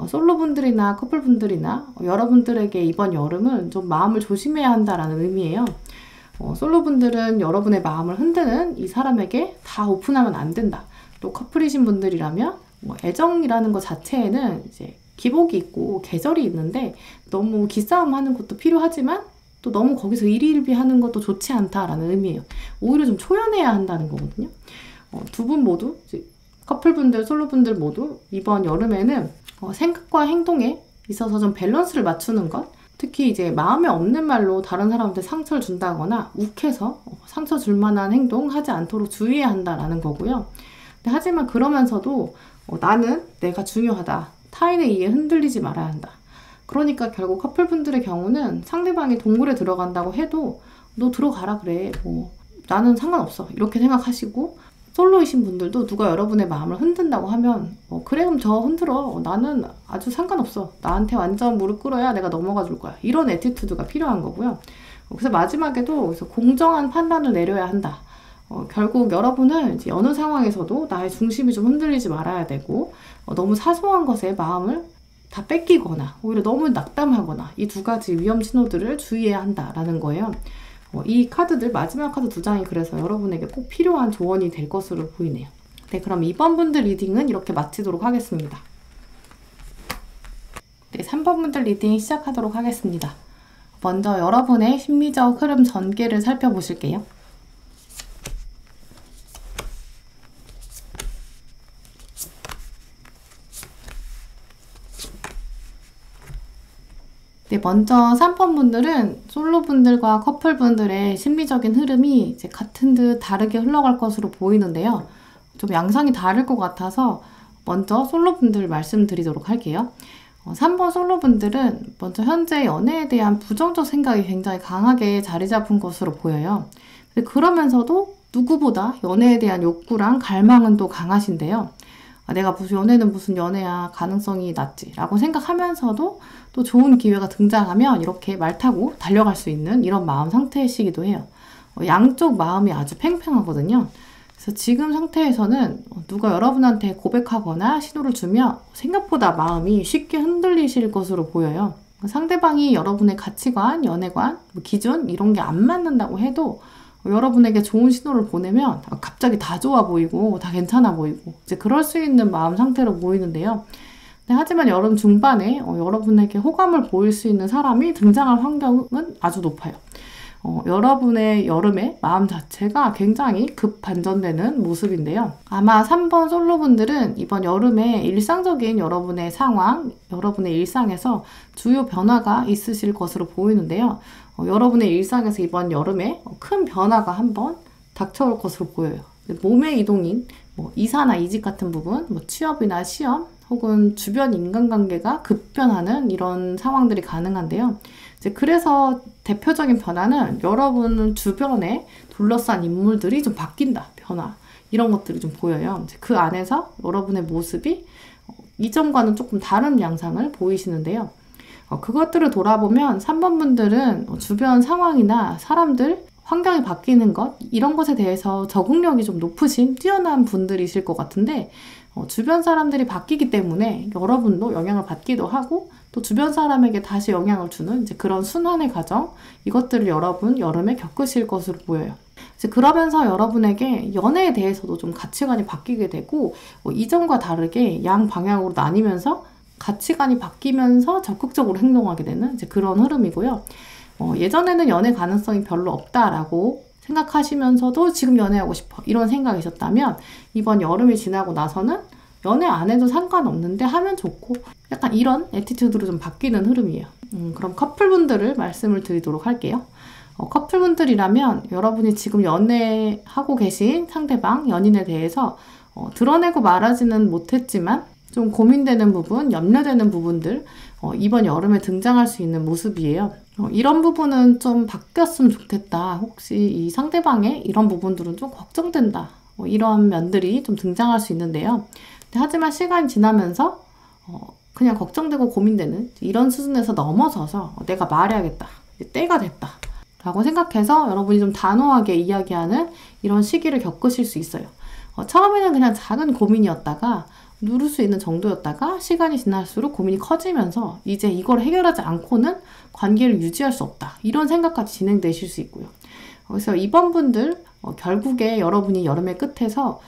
솔로분들이나 커플분들이나 여러분들에게 이번 여름은 좀 마음을 조심해야 한다라는 의미예요. 솔로분들은 여러분의 마음을 흔드는 이 사람에게 다 오픈하면 안 된다. 또 커플이신 분들이라면 애정이라는 것 자체에는 이제 기복이 있고 계절이 있는데 너무 기싸움 하는 것도 필요하지만 또 너무 거기서 일희일비하는 것도 좋지 않다라는 의미예요. 오히려 좀 초연해야 한다는 거거든요. 두 분 모두 커플분들, 솔로분들 모두 이번 여름에는 생각과 행동에 있어서 좀 밸런스를 맞추는 것, 특히 이제 마음에 없는 말로 다른 사람한테 상처를 준다거나 욱해서 상처 줄 만한 행동 하지 않도록 주의해야 한다라는 거고요. 근데 하지만 그러면서도 나는 내가 중요하다. 타인의 이해에 흔들리지 말아야 한다. 그러니까 결국 커플분들의 경우는 상대방이 동굴에 들어간다고 해도 너 들어가라 그래. 나는 상관없어. 이렇게 생각하시고 솔로이신 분들도 누가 여러분의 마음을 흔든다고 하면 그래 그럼 저 흔들어. 나는 아주 상관없어. 나한테 완전 무릎 꿇어야 내가 넘어가 줄 거야. 이런 애티튜드가 필요한 거고요. 그래서 마지막에도 그래서 공정한 판단을 내려야 한다. 결국 여러분은 이제 어느 상황에서도 나의 중심이 좀 흔들리지 말아야 되고 너무 사소한 것에 마음을 다 뺏기거나 오히려 너무 낙담하거나 이 두 가지 위험 신호들을 주의해야 한다라는 거예요. 이 카드들 마지막 카드 두 장이 그래서 여러분에게 꼭 필요한 조언이 될 것으로 보이네요. 네, 그럼 이번 분들 리딩은 이렇게 마치도록 하겠습니다. 네, 3번 분들 리딩 시작하도록 하겠습니다. 먼저 여러분의 심리적 흐름 전개를 살펴보실게요. 네, 먼저 3번 분들은 솔로분들과 커플분들의 심리적인 흐름이 이제 같은 듯 다르게 흘러갈 것으로 보이는데요. 좀 양상이 다를 것 같아서 먼저 솔로분들 말씀드리도록 할게요. 3번 솔로분들은 먼저 현재 연애에 대한 부정적 생각이 굉장히 강하게 자리 잡은 것으로 보여요. 근데 그러면서도 누구보다 연애에 대한 욕구랑 갈망은 또 강하신데요. 내가 연애는 무슨 연애야, 가능성이 낮지 라고 생각하면서도 또 좋은 기회가 등장하면 이렇게 말 타고 달려갈 수 있는 이런 마음 상태이시기도 해요. 양쪽 마음이 아주 팽팽하거든요. 그래서 지금 상태에서는 누가 여러분한테 고백하거나 신호를 주면 생각보다 마음이 쉽게 흔들리실 것으로 보여요. 상대방이 여러분의 가치관, 연애관, 기준 이런 게 안 맞는다고 해도 여러분에게 좋은 신호를 보내면 갑자기 다 좋아 보이고 다 괜찮아 보이고 이제 그럴 수 있는 마음 상태로 보이는데요. 네, 하지만 여름 중반에 여러분에게 호감을 보일 수 있는 사람이 등장할 환경은 아주 높아요. 여러분의 여름의 마음 자체가 굉장히 급반전되는 모습인데요. 아마 3번 솔로분들은 이번 여름에 일상적인 여러분의 상황, 여러분의 일상에서 주요 변화가 있으실 것으로 보이는데요. 여러분의 일상에서 이번 여름에 큰 변화가 한번 닥쳐올 것으로 보여요. 몸의 이동인 이사나 이직 같은 부분, 취업이나 시험, 혹은 주변 인간관계가 급변하는 이런 상황들이 가능한데요. 이제 그래서 대표적인 변화는 여러분 주변에 둘러싼 인물들이 좀 바뀐다, 변화. 이런 것들이 좀 보여요. 이제 그 안에서 여러분의 모습이 이전과는 조금 다른 양상을 보이시는데요. 그것들을 돌아보면 3번 분들은 주변 상황이나 사람들, 환경이 바뀌는 것, 이런 것에 대해서 적응력이 좀 높으신 뛰어난 분들이실 것 같은데 주변 사람들이 바뀌기 때문에 여러분도 영향을 받기도 하고 또 주변 사람에게 다시 영향을 주는 이제 그런 순환의 과정, 이것들을 여러분 여름에 겪으실 것으로 보여요. 이제 그러면서 여러분에게 연애에 대해서도 좀 가치관이 바뀌게 되고 이전과 다르게 양 방향으로 나뉘면서 가치관이 바뀌면서 적극적으로 행동하게 되는 이제 그런 흐름이고요. 예전에는 연애 가능성이 별로 없다라고 생각하시면서도 지금 연애하고 싶어 이런 생각이셨다면 이번 여름이 지나고 나서는 연애 안 해도 상관없는데 하면 좋고 약간 이런 애티튜드로 좀 바뀌는 흐름이에요. 그럼 커플분들을 말씀을 드리도록 할게요. 커플분들이라면 여러분이 지금 연애하고 계신 상대방, 연인에 대해서 드러내고 말하지는 못했지만 좀 고민되는 부분, 염려되는 부분들 이번 여름에 등장할 수 있는 모습이에요. 이런 부분은 좀 바뀌었으면 좋겠다. 혹시 이 상대방의 이런 부분들은 좀 걱정된다. 이런 면들이 좀 등장할 수 있는데요. 하지만 시간이 지나면서 그냥 걱정되고 고민되는 이런 수준에서 넘어서서 내가 말해야겠다. 때가 됐다. 라고 생각해서 여러분이 좀 단호하게 이야기하는 이런 시기를 겪으실 수 있어요. 처음에는 그냥 작은 고민이었다가 누를 수 있는 정도였다가 시간이 지날수록 고민이 커지면서 이제 이걸 해결하지 않고는 관계를 유지할 수 없다. 이런 생각까지 진행되실 수 있고요. 그래서 이번 분들 결국에 여러분이 여름의 끝에서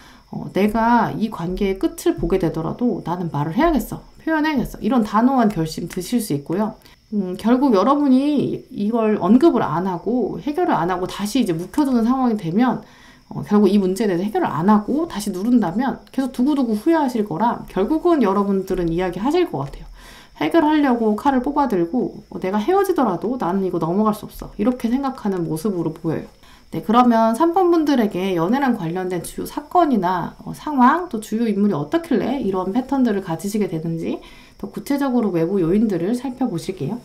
내가 이 관계의 끝을 보게 되더라도 나는 말을 해야겠어. 표현해야겠어. 이런 단호한 결심 드실 수 있고요. 결국 여러분이 이걸 언급을 안 하고 해결을 안 하고 다시 이제 묵혀두는 상황이 되면 결국 이 문제에 대해서 해결을 안 하고 다시 누른다면 계속 두고두고 후회하실 거라 결국은 여러분들은 이야기하실 것 같아요. 해결하려고 칼을 뽑아들고 내가 헤어지더라도 나는 이거 넘어갈 수 없어. 이렇게 생각하는 모습으로 보여요. 네, 그러면 3번 분들에게 연애랑 관련된 주요 사건이나 상황, 또 주요 인물이 어떻길래 이런 패턴들을 가지시게 되는지 더 구체적으로 외부 요인들을 살펴보실게요.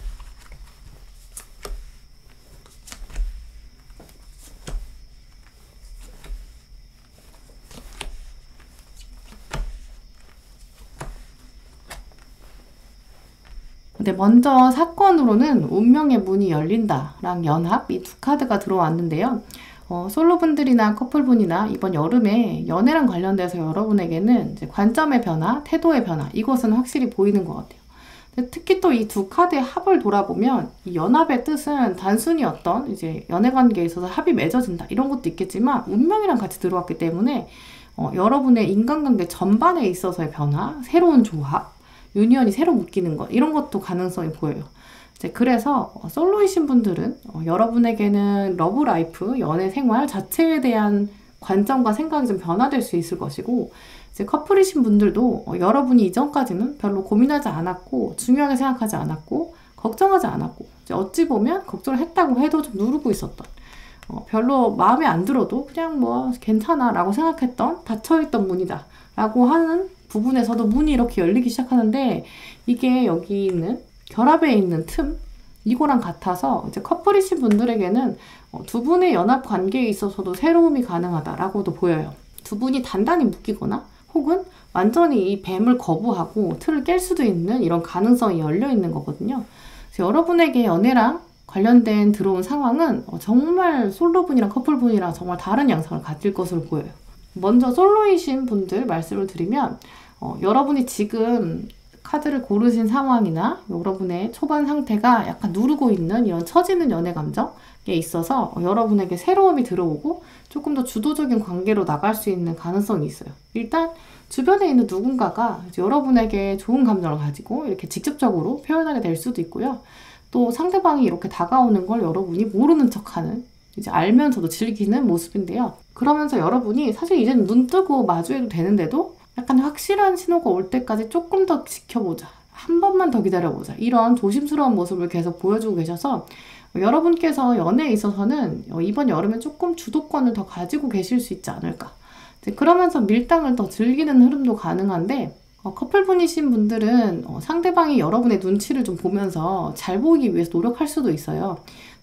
근데 먼저 사건으로는 운명의 문이 열린다랑 연합 이 두 카드가 들어왔는데요. 솔로분들이나 커플분이나 이번 여름에 연애랑 관련돼서 여러분에게는 이제 관점의 변화, 태도의 변화 이것은 확실히 보이는 것 같아요. 특히 또 이 두 카드의 합을 돌아보면 이 연합의 뜻은 단순히 어떤 이제 연애 관계에 있어서 합이 맺어진다 이런 것도 있겠지만 운명이랑 같이 들어왔기 때문에 여러분의 인간관계 전반에 있어서의 변화, 새로운 조합, 유니언이 새로 묶이는 것 이런 것도 가능성이 보여요. 이제 그래서 솔로이신 분들은 여러분에게는 러브라이프, 연애 생활 자체에 대한 관점과 생각이 좀 변화될 수 있을 것이고 이제 커플이신 분들도 여러분이 이전까지는 별로 고민하지 않았고 중요하게 생각하지 않았고 걱정하지 않았고 이제 어찌 보면 걱정을 했다고 해도 좀 누르고 있었던 별로 마음에 안 들어도 그냥 뭐 괜찮아 라고 생각했던 닫혀있던 문이다 라고 하는 부분에서도 문이 이렇게 열리기 시작하는데 이게 여기 있는 결합에 있는 틈 이거랑 같아서 이제 커플이신 분들에게는 두 분의 연합 관계에 있어서도 새로움이 가능하다라고도 보여요. 두 분이 단단히 묶이거나 혹은 완전히 이 뱀을 거부하고 틀을 깰 수도 있는 이런 가능성이 열려 있는 거거든요. 그래서 여러분에게 연애랑 관련된 들어온 상황은 정말 솔로분이랑 커플분이랑 정말 다른 양상을 가질 것으로 보여요. 먼저 솔로이신 분들 말씀을 드리면 여러분이 지금 카드를 고르신 상황이나 여러분의 초반 상태가 약간 누르고 있는 이런 처지는 연애 감정에 있어서 여러분에게 새로움이 들어오고 조금 더 주도적인 관계로 나갈 수 있는 가능성이 있어요. 일단 주변에 있는 누군가가 여러분에게 좋은 감정을 가지고 이렇게 직접적으로 표현하게 될 수도 있고요. 또 상대방이 이렇게 다가오는 걸 여러분이 모르는 척하는 이제 알면서도 즐기는 모습인데요. 그러면서 여러분이 사실 이제는 눈 뜨고 마주해도 되는데도 약간 확실한 신호가 올 때까지 조금 더 지켜보자. 한 번만 더 기다려보자. 이런 조심스러운 모습을 계속 보여주고 계셔서 여러분께서 연애에 있어서는 이번 여름에 조금 주도권을 더 가지고 계실 수 있지 않을까. 그러면서 밀당을 더 즐기는 흐름도 가능한데 커플분이신 분들은 상대방이 여러분의 눈치를 좀 보면서 잘 보이기 위해서 노력할 수도 있어요.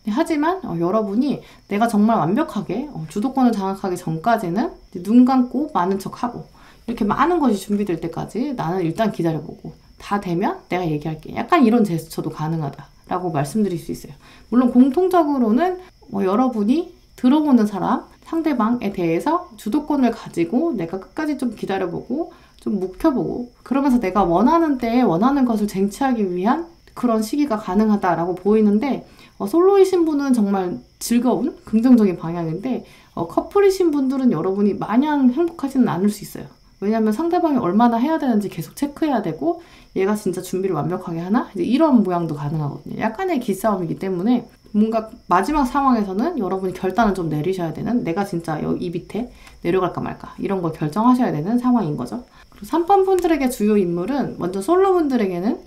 하지만 여러분이 내가 정말 완벽하게 주도권을 장악하기 전까지는 눈 감고 많은 척하고 이렇게 많은 것이 준비될 때까지 나는 일단 기다려보고 다 되면 내가 얘기할게. 약간 이런 제스처도 가능하다라고 말씀드릴 수 있어요. 물론 공통적으로는 여러분이 들어보는 사람, 상대방에 대해서 주도권을 가지고 내가 끝까지 좀 기다려보고 좀 묵혀보고 그러면서 내가 원하는 때에 원하는 것을 쟁취하기 위한 그런 시기가 가능하다라고 보이는데 솔로이신 분은 정말 즐거운 긍정적인 방향인데 커플이신 분들은 여러분이 마냥 행복하지는 않을 수 있어요. 왜냐하면 상대방이 얼마나 해야 되는지 계속 체크해야 되고 얘가 진짜 준비를 완벽하게 하나? 이제 이런 모양도 가능하거든요. 약간의 기싸움이기 때문에 뭔가 마지막 상황에서는 여러분이 결단을 좀 내리셔야 되는 내가 진짜 이 밑에 내려갈까 말까 이런 걸 결정하셔야 되는 상황인 거죠. 그리고 3번 분들에게 주요 인물은 먼저 솔로 분들에게는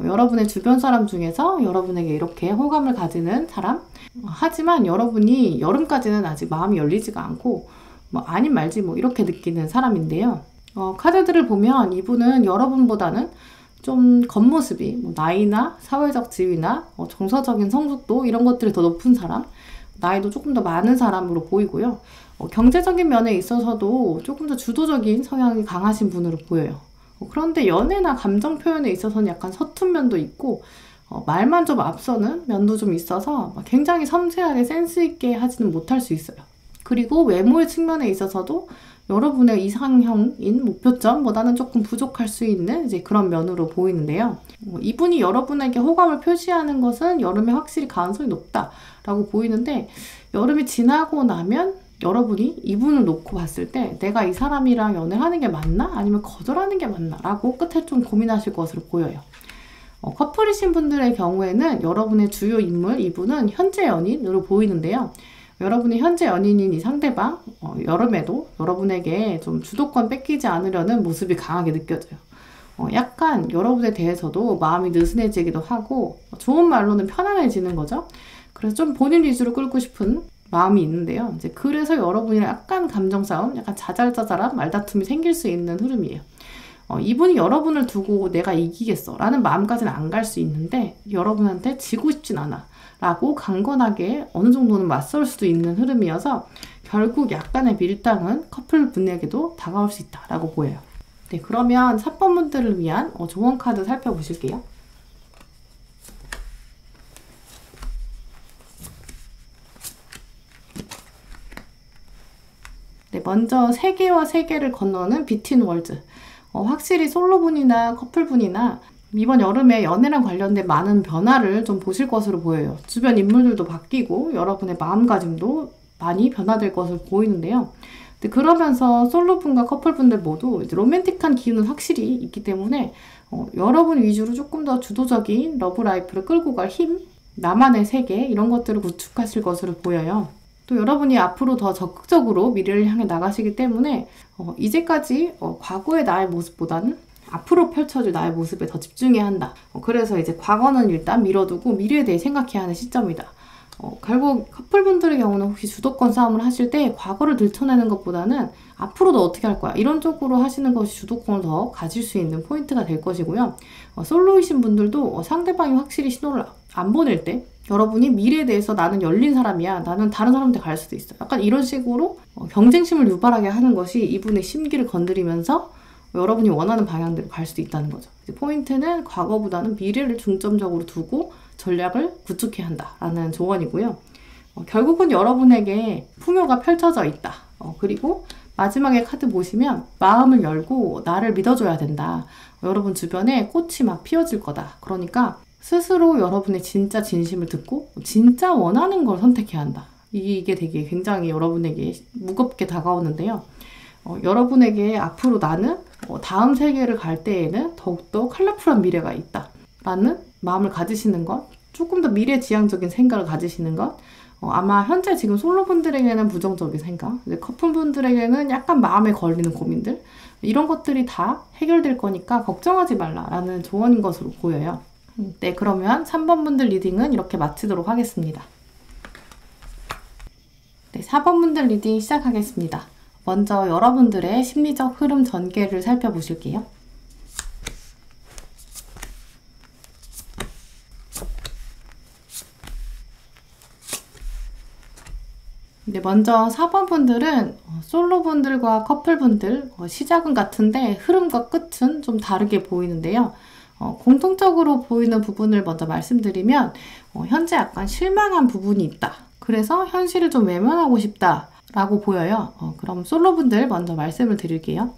여러분의 주변 사람 중에서 여러분에게 이렇게 호감을 가지는 사람 하지만 여러분이 여름까지는 아직 마음이 열리지가 않고 뭐 아님 말지 뭐 이렇게 느끼는 사람인데요. 카드들을 보면 이분은 여러분보다는 좀 겉모습이 뭐 나이나 사회적 지위나 정서적인 성숙도 이런 것들이 더 높은 사람, 나이도 조금 더 많은 사람으로 보이고요. 경제적인 면에 있어서도 조금 더 주도적인 성향이 강하신 분으로 보여요. 그런데 연애나 감정 표현에 있어서는 약간 서툰 면도 있고 말만 좀 앞서는 면도 좀 있어서 굉장히 섬세하게 센스 있게 하지는 못할 수 있어요. 그리고 외모의 측면에 있어서도 여러분의 이상형인 목표점보다는 조금 부족할 수 있는 이제 그런 면으로 보이는데요. 이분이 여러분에게 호감을 표시하는 것은 여름에 확실히 가능성이 높다라고 보이는데 여름이 지나고 나면 여러분이 이분을 놓고 봤을 때 내가 이 사람이랑 연애하는 게 맞나? 아니면 거절하는 게 맞나? 라고 끝에 좀 고민하실 것으로 보여요. 커플이신 분들의 경우에는 여러분의 주요 인물, 이분은 현재 연인으로 보이는데요. 여러분의 현재 연인인 이 상대방, 여름에도 여러분에게 좀 주도권 뺏기지 않으려는 모습이 강하게 느껴져요. 약간 여러분에 대해서도 마음이 느슨해지기도 하고 좋은 말로는 편안해지는 거죠. 그래서 좀 본인 위주로 끌고 싶은 마음이 있는데요. 이제 그래서 여러분이랑 약간 감정 싸움, 약간 자잘자잘한 말다툼이 생길 수 있는 흐름이에요. 이분이 여러분을 두고 내가 이기겠어 라는 마음까지는 안 갈 수 있는데 여러분한테 지고 싶진 않아 라고 강건하게 어느 정도는 맞설 수도 있는 흐름이어서 결국 약간의 밀당은 커플분에게도 다가올 수 있다라고 보여요. 네, 그러면 3번 분들을 위한 조언 카드 살펴보실게요. 네, 먼저 세계와 세계를 건너는 비트윈 월드. 확실히 솔로분이나 커플분이나 이번 여름에 연애랑 관련된 많은 변화를 좀 보실 것으로 보여요. 주변 인물들도 바뀌고 여러분의 마음가짐도 많이 변화될 것으로 보이는데요. 근데 그러면서 솔로분과 커플분들 모두 이제 로맨틱한 기운은 확실히 있기 때문에 여러분 위주로 조금 더 주도적인 러브라이프를 끌고 갈 힘, 나만의 세계 이런 것들을 구축하실 것으로 보여요. 또 여러분이 앞으로 더 적극적으로 미래를 향해 나가시기 때문에 이제까지 과거의 나의 모습보다는 앞으로 펼쳐질 나의 모습에 더 집중해야 한다. 그래서 이제 과거는 일단 미뤄두고 미래에 대해 생각해야 하는 시점이다. 결국 커플분들의 경우는 혹시 주도권 싸움을 하실 때 과거를 들춰내는 것보다는 앞으로 너 어떻게 할 거야? 이런 쪽으로 하시는 것이 주도권을 더 가질 수 있는 포인트가 될 것이고요. 솔로이신 분들도 상대방이 확실히 신호를 안 보낼 때 여러분이 미래에 대해서 나는 열린 사람이야. 나는 다른 사람한테 갈 수도 있어. 약간 이런 식으로 경쟁심을 유발하게 하는 것이 이분의 심기를 건드리면서 여러분이 원하는 방향대로 갈 수도 있다는 거죠. 포인트는 과거보다는 미래를 중점적으로 두고 전략을 구축해야 한다라는 조언이고요. 결국은 여러분에게 풍요가 펼쳐져 있다. 그리고 마지막에 카드 보시면 마음을 열고 나를 믿어줘야 된다. 여러분 주변에 꽃이 막 피어질 거다. 그러니까 스스로 여러분의 진짜 진심을 듣고 진짜 원하는 걸 선택해야 한다. 이게 되게 굉장히 여러분에게 무겁게 다가오는데요. 여러분에게 앞으로 나는 다음 세계를 갈 때에는 더욱더 컬러풀한 미래가 있다 라는 마음을 가지시는 것, 조금 더 미래지향적인 생각을 가지시는 것, 아마 현재 지금 솔로분들에게는 부정적인 생각, 커플분들에게는 약간 마음에 걸리는 고민들 이런 것들이 다 해결될 거니까 걱정하지 말라라는 조언인 것으로 보여요. 네, 그러면 3번 분들 리딩은 이렇게 마치도록 하겠습니다. 네, 4번 분들 리딩 시작하겠습니다. 먼저 여러분들의 심리적 흐름 전개를 살펴보실게요. 네, 먼저 4번 분들은 솔로분들과 커플분들 시작은 같은데 흐름과 끝은 좀 다르게 보이는데요. 공통적으로 보이는 부분을 먼저 말씀드리면 현재 약간 실망한 부분이 있다. 그래서 현실을 좀 외면하고 싶다 라고 보여요. 그럼 솔로분들 먼저 말씀을 드릴게요.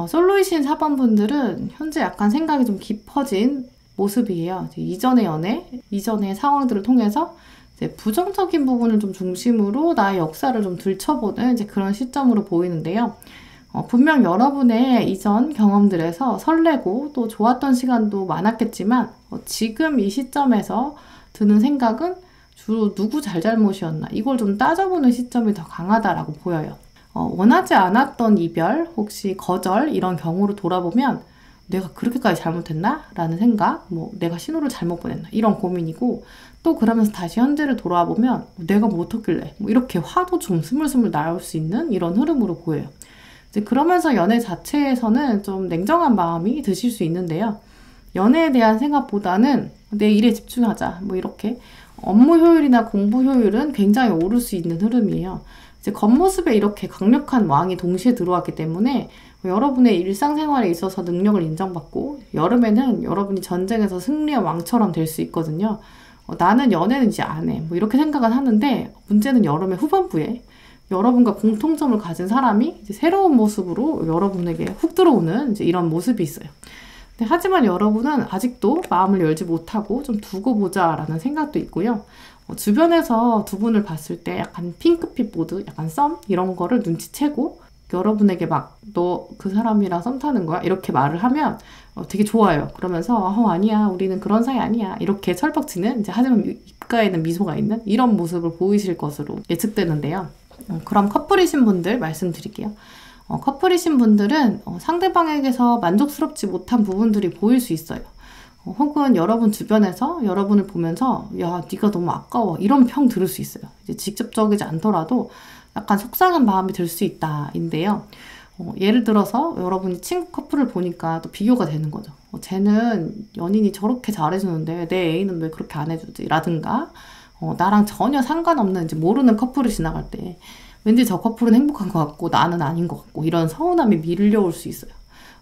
솔로이신 4번 분들은 현재 약간 생각이 좀 깊어진 모습이에요. 이전의 연애, 이전의 상황들을 통해서 이제 부정적인 부분을 좀 중심으로 나의 역사를 좀 들춰보는 이제 그런 시점으로 보이는데요. 분명 여러분의 이전 경험들에서 설레고 또 좋았던 시간도 많았겠지만 지금 이 시점에서 드는 생각은 주로 누구 잘잘못이었나 이걸 좀 따져보는 시점이 더 강하다라고 보여요. 원하지 않았던 이별, 혹시 거절 이런 경우로 돌아보면 내가 그렇게까지 잘못했나? 라는 생각, 내가 신호를 잘못 보냈나? 이런 고민이고 또 그러면서 다시 현재를 돌아보면 내가 뭐 어떻길래? 이렇게 화도 좀 스물스물 나올 수 있는 이런 흐름으로 보여요. 이제 그러면서 연애 자체에서는 좀 냉정한 마음이 드실 수 있는데요. 연애에 대한 생각보다는 내 일에 집중하자. 이렇게 업무 효율이나 공부 효율은 굉장히 오를 수 있는 흐름이에요. 이제 겉모습에 이렇게 강력한 왕이 동시에 들어왔기 때문에 여러분의 일상생활에 있어서 능력을 인정받고 여름에는 여러분이 전쟁에서 승리한 왕처럼 될 수 있거든요. 나는 연애는 이제 안 해. 이렇게 생각은 하는데 문제는 여름의 후반부에 여러분과 공통점을 가진 사람이 이제 새로운 모습으로 여러분에게 훅 들어오는 이제 이런 모습이 있어요. 하지만 여러분은 아직도 마음을 열지 못하고 좀 두고 보자 라는 생각도 있고요. 주변에서 두 분을 봤을 때 약간 핑크빛 보드, 약간 썸 이런 거를 눈치채고 여러분에게 막 너 그 사람이랑 썸 타는 거야? 이렇게 말을 하면 되게 좋아요. 그러면서 아니야 우리는 그런 사이 아니야 이렇게 철벅치는 이제 하지만 입가에는 미소가 있는 이런 모습을 보이실 것으로 예측되는데요. 그럼 커플이신 분들 말씀드릴게요. 커플이신 분들은 상대방에게서 만족스럽지 못한 부분들이 보일 수 있어요. 혹은 여러분 주변에서 여러분을 보면서 야 네가 너무 아까워 이런 평 들을 수 있어요. 이제 직접적이지 않더라도 약간 속상한 마음이 들 수 있다 인데요. 예를 들어서 여러분이 친구 커플을 보니까 또 비교가 되는 거죠. 쟤는 연인이 저렇게 잘해주는데 내 애인은 왜 그렇게 안 해주지? 라든가 나랑 전혀 상관없는 이제 모르는 커플을 지나갈 때 왠지 저 커플은 행복한 것 같고 나는 아닌 것 같고 이런 서운함이 밀려올 수 있어요.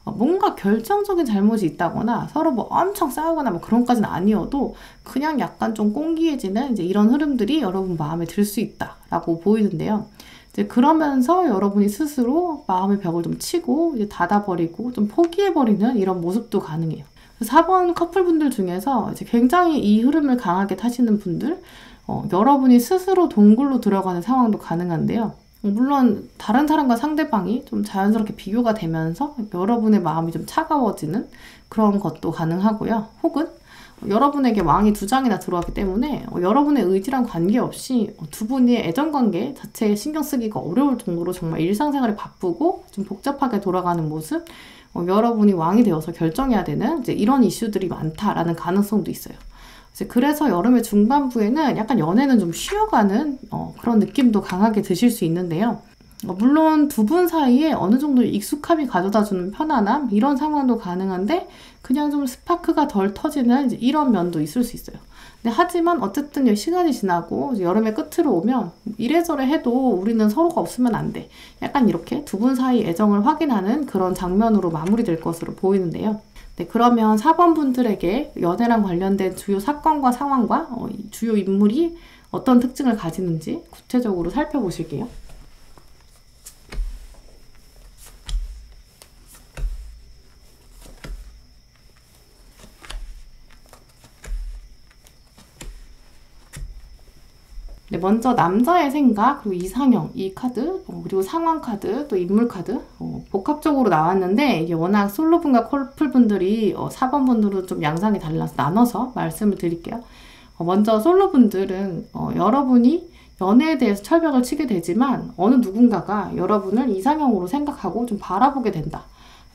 뭔가 결정적인 잘못이 있다거나 서로 엄청 싸우거나 그런 것까지는 아니어도 그냥 약간 좀 꽁기해지는 이제 이런 흐름들이 여러분 마음에 들 수 있다라고 보이는데요. 이제 그러면서 여러분이 스스로 마음의 벽을 좀 치고 이제 닫아버리고 좀 포기해버리는 이런 모습도 가능해요. 4번 커플분들 중에서 이제 굉장히 이 흐름을 강하게 타시는 분들, 여러분이 스스로 동굴로 들어가는 상황도 가능한데요. 물론 다른 사람과 상대방이 좀 자연스럽게 비교가 되면서 여러분의 마음이 좀 차가워지는 그런 것도 가능하고요. 혹은 여러분에게 왕이 2장이나 들어왔기 때문에 여러분의 의지랑 관계없이 두 분의 애정관계 자체에 신경 쓰기가 어려울 정도로 정말 일상생활이 바쁘고 좀 복잡하게 돌아가는 모습, 여러분이 왕이 되어서 결정해야 되는 이제 이런 이슈들이 많다라는 가능성도 있어요. 이제 그래서 여름의 중반부에는 약간 연애는 좀 쉬어가는 그런 느낌도 강하게 드실 수 있는데요. 물론 두 분 사이에 어느 정도 익숙함이 가져다주는 편안함 이런 상황도 가능한데 그냥 좀 스파크가 덜 터지는 이제 이런 면도 있을 수 있어요. 근데 하지만 어쨌든 시간이 지나고 이제 여름의 끝으로 오면 이래저래 해도 우리는 서로가 없으면 안 돼. 약간 이렇게 두 분 사이 애정을 확인하는 그런 장면으로 마무리될 것으로 보이는데요. 네, 그러면 4번 분들에게 연애랑 관련된 주요 사건과 상황과 주요 인물이 어떤 특징을 가지는지 구체적으로 살펴보실게요. 네, 먼저 남자의 생각, 그리고 이상형, 이 카드, 그리고 상황 카드, 또 인물 카드 복합적으로 나왔는데 이게 워낙 솔로분과 커플분들이 4번 분들은 좀 양상이 달라서 나눠서 말씀을 드릴게요. 먼저 솔로분들은 여러분이 연애에 대해서 철벽을 치게 되지만 어느 누군가가 여러분을 이상형으로 생각하고 좀 바라보게 된다.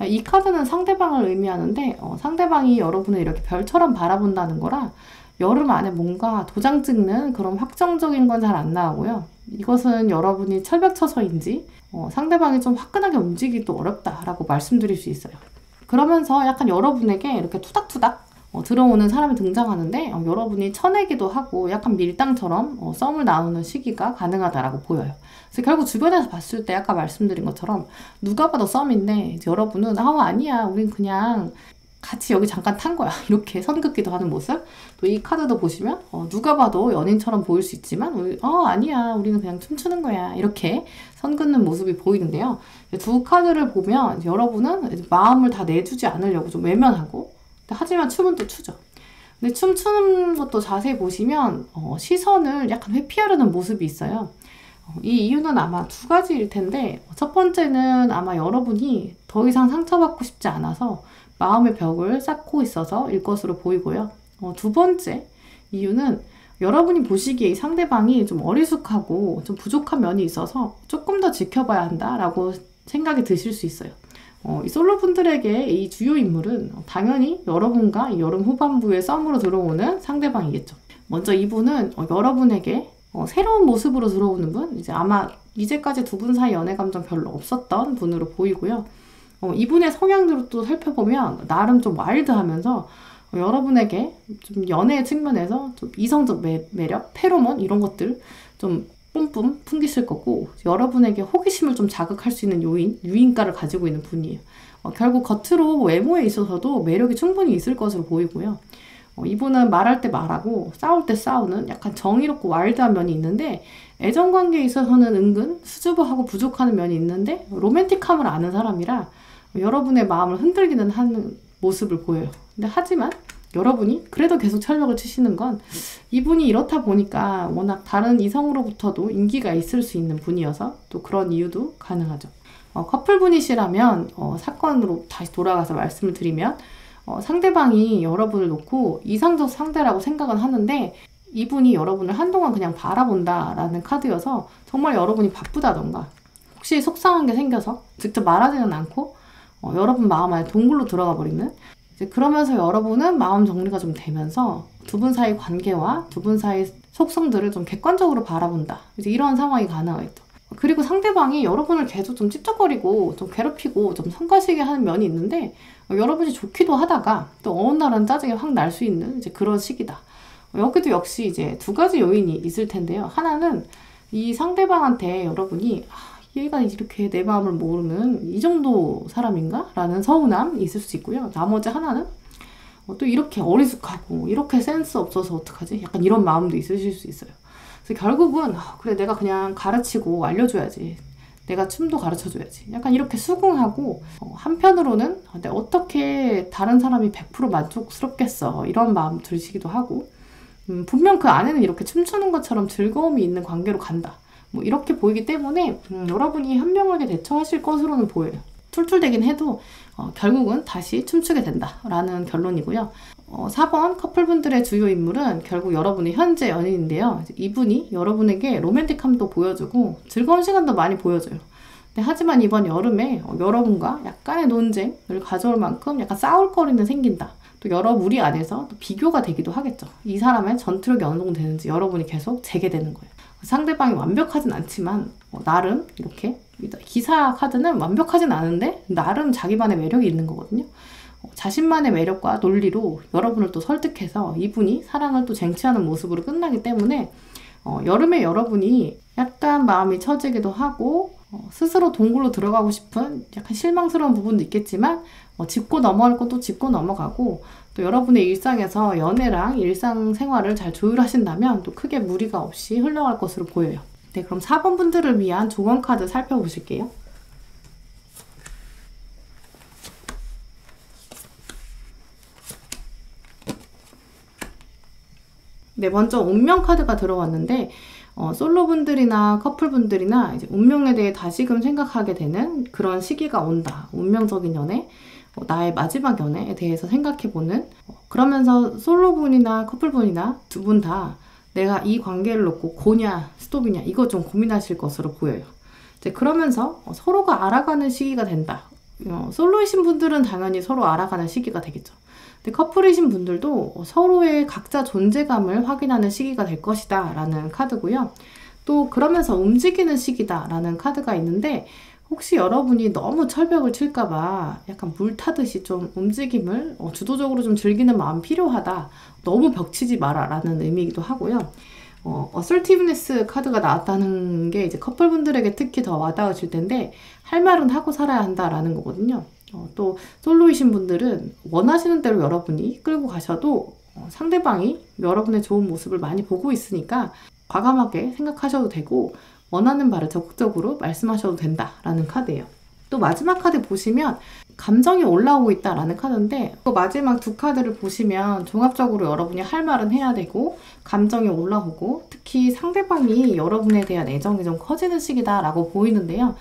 이 카드는 상대방을 의미하는데 상대방이 여러분을 이렇게 별처럼 바라본다는 거라 여름 안에 뭔가 도장 찍는 그런 확정적인 건 잘 안 나오고요. 이것은 여러분이 철벽 쳐서인지 상대방이 좀 화끈하게 움직이기도 어렵다라고 말씀드릴 수 있어요. 그러면서 약간 여러분에게 이렇게 투닥투닥 들어오는 사람이 등장하는데 여러분이 쳐내기도 하고 약간 밀당처럼 썸을 나누는 시기가 가능하다라고 보여요. 그래서 결국 주변에서 봤을 때 아까 말씀드린 것처럼 누가 봐도 썸인데 이제 여러분은 아니야 우린 그냥 같이 여기 잠깐 탄 거야 이렇게 선긋기도 하는 모습. 또 이 카드도 보시면 누가 봐도 연인처럼 보일 수 있지만 아니야 우리는 그냥 춤추는 거야 이렇게 선긋는 모습이 보이는데요. 두 카드를 보면 여러분은 마음을 다 내주지 않으려고 좀 외면하고 하지만 춤은 또 추죠. 근데 춤추는 것도 자세히 보시면 시선을 약간 회피하려는 모습이 있어요. 이 이유는 아마 두 가지일 텐데 첫 번째는 아마 여러분이 더 이상 상처받고 싶지 않아서 마음의 벽을 쌓고 있어서 일 것으로 보이고요. 두 번째 이유는 여러분이 보시기에 이 상대방이 좀 어리숙하고 좀 부족한 면이 있어서 조금 더 지켜봐야 한다라고 생각이 드실 수 있어요. 이 솔로분들에게 이 주요 인물은 당연히 여러분과 이 여름 후반부에 썸으로 들어오는 상대방이겠죠. 먼저 이분은 여러분에게 새로운 모습으로 들어오는 분, 이제 아마 이제까지 두 분 사이 연애 감정 별로 없었던 분으로 보이고요. 이분의 성향으로 또 살펴보면 나름 좀 와일드하면서 여러분에게 좀 연애의 측면에서 좀 이성적 매력, 페로몬 이런 것들 좀 뿜뿜 풍기실 거고 여러분에게 호기심을 좀 자극할 수 있는 유인가를 가지고 있는 분이에요. 결국 겉으로 외모에 있어서도 매력이 충분히 있을 것으로 보이고요. 이분은 말할 때 말하고 싸울 때 싸우는 약간 정의롭고 와일드한 면이 있는데 애정관계에 있어서는 은근 수줍어하고 부족한 면이 있는데 로맨틱함을 아는 사람이라 여러분의 마음을 흔들기는 하는 모습을 보여요. 근데 하지만 여러분이 그래도 계속 철벽을 치시는 건 이분이 이렇다 보니까 워낙 다른 이성으로부터도 인기가 있을 수 있는 분이어서 또 그런 이유도 가능하죠. 커플분이시라면 사건으로 다시 돌아가서 말씀을 드리면 상대방이 여러분을 놓고 이상적 상대라고 생각은 하는데 이분이 여러분을 한동안 그냥 바라본다라는 카드여서 정말 여러분이 바쁘다던가 혹시 속상한 게 생겨서 직접 말하지는 않고 여러분 마음 안에 동굴로 들어가 버리는 이제 그러면서 여러분은 마음 정리가 좀 되면서 두 분 사이 관계와 두 분 사이 속성들을 좀 객관적으로 바라본다. 이제 이런 상황이 가능하겠죠. 그리고 상대방이 여러분을 계속 좀 찝쩍거리고 좀 괴롭히고 좀 성가시게 하는 면이 있는데 여러분이 좋기도 하다가 또 어느 날은 짜증이 확 날 수 있는 이제 그런 시기다. 여기도 역시 이제 두 가지 요인이 있을 텐데요. 하나는 이 상대방한테 여러분이 얘가 이렇게 내 마음을 모르는 이 정도 사람인가? 라는 서운함이 있을 수 있고요. 나머지 하나는 또 이렇게 어리숙하고 이렇게 센스 없어서 어떡하지? 약간 이런 마음도 있으실 수 있어요. 그래서 결국은 그래 내가 그냥 가르치고 알려줘야지. 내가 춤도 가르쳐줘야지. 약간 이렇게 수긍하고 한편으로는 내가 어떻게 다른 사람이 100% 만족스럽겠어. 이런 마음 들시기도 하고 분명 그 안에는 이렇게 춤추는 것처럼 즐거움이 있는 관계로 간다. 뭐 이렇게 보이기 때문에 여러분이 현명하게 대처하실 것으로는 보여요. 툴툴대긴 해도 결국은 다시 춤추게 된다라는 결론이고요. 4번 커플분들의 주요 인물은 결국 여러분의 현재 연인인데요. 이분이 여러분에게 로맨틱함도 보여주고 즐거운 시간도 많이 보여줘요. 하지만 이번 여름에 여러분과 약간의 논쟁을 가져올 만큼 약간 싸울 거리는 생긴다. 또 여러 무리 안에서 또 비교가 되기도 하겠죠. 이 사람의 전투력이 어느 정도 되는지 여러분이 계속 재게 되는 거예요. 상대방이 완벽하진 않지만 나름 이렇게 기사 카드는 완벽하진 않은데 나름 자기만의 매력이 있는 거거든요. 자신만의 매력과 논리로 여러분을 또 설득해서 이분이 사랑을 또 쟁취하는 모습으로 끝나기 때문에 여름에 여러분이 약간 마음이 처지기도 하고 스스로 동굴로 들어가고 싶은 약간 실망스러운 부분도 있겠지만 짚고 넘어갈 것도 짚고 넘어가고 또 여러분의 일상에서 연애랑 일상생활을 잘 조율하신다면 또 크게 무리가 없이 흘러갈 것으로 보여요. 네, 그럼 4번 분들을 위한 조언 카드 살펴보실게요. 네, 먼저 운명 카드가 들어왔는데 솔로분들이나 커플분들이나 이제 운명에 대해 다시금 생각하게 되는 그런 시기가 온다. 운명적인 연애, 나의 마지막 연애에 대해서 생각해보는 그러면서 솔로분이나 커플분이나 두 분 다 내가 이 관계를 놓고 고냐 스톱이냐 이거 좀 고민하실 것으로 보여요. 이제 그러면서 서로가 알아가는 시기가 된다. 솔로이신 분들은 당연히 서로 알아가는 시기가 되겠죠. 근데 커플이신 분들도 서로의 각자 존재감을 확인하는 시기가 될 것이다 라는 카드고요. 또 그러면서 움직이는 시기다 라는 카드가 있는데 혹시 여러분이 너무 철벽을 칠까봐 약간 물 타듯이 좀 움직임을 주도적으로 좀 즐기는 마음 필요하다. 너무 벽치지 마라 라는 의미이기도 하고요. 어설티브네스 카드가 나왔다는 게 이제 커플분들에게 특히 더 와닿으실 텐데 할 말은 하고 살아야 한다라는 거거든요. 또 솔로이신 분들은 원하시는 대로 여러분이 끌고 가셔도 상대방이 여러분의 좋은 모습을 많이 보고 있으니까 과감하게 생각하셔도 되고 원하는 바를 적극적으로 말씀하셔도 된다라는 카드예요. 또 마지막 카드 보시면 감정이 올라오고 있다라는 카드인데 또 마지막 두 카드를 보시면 종합적으로 여러분이 할 말은 해야 되고 감정이 올라오고 특히 상대방이 여러분에 대한 애정이 좀 커지는 시기다라고 보이는데요.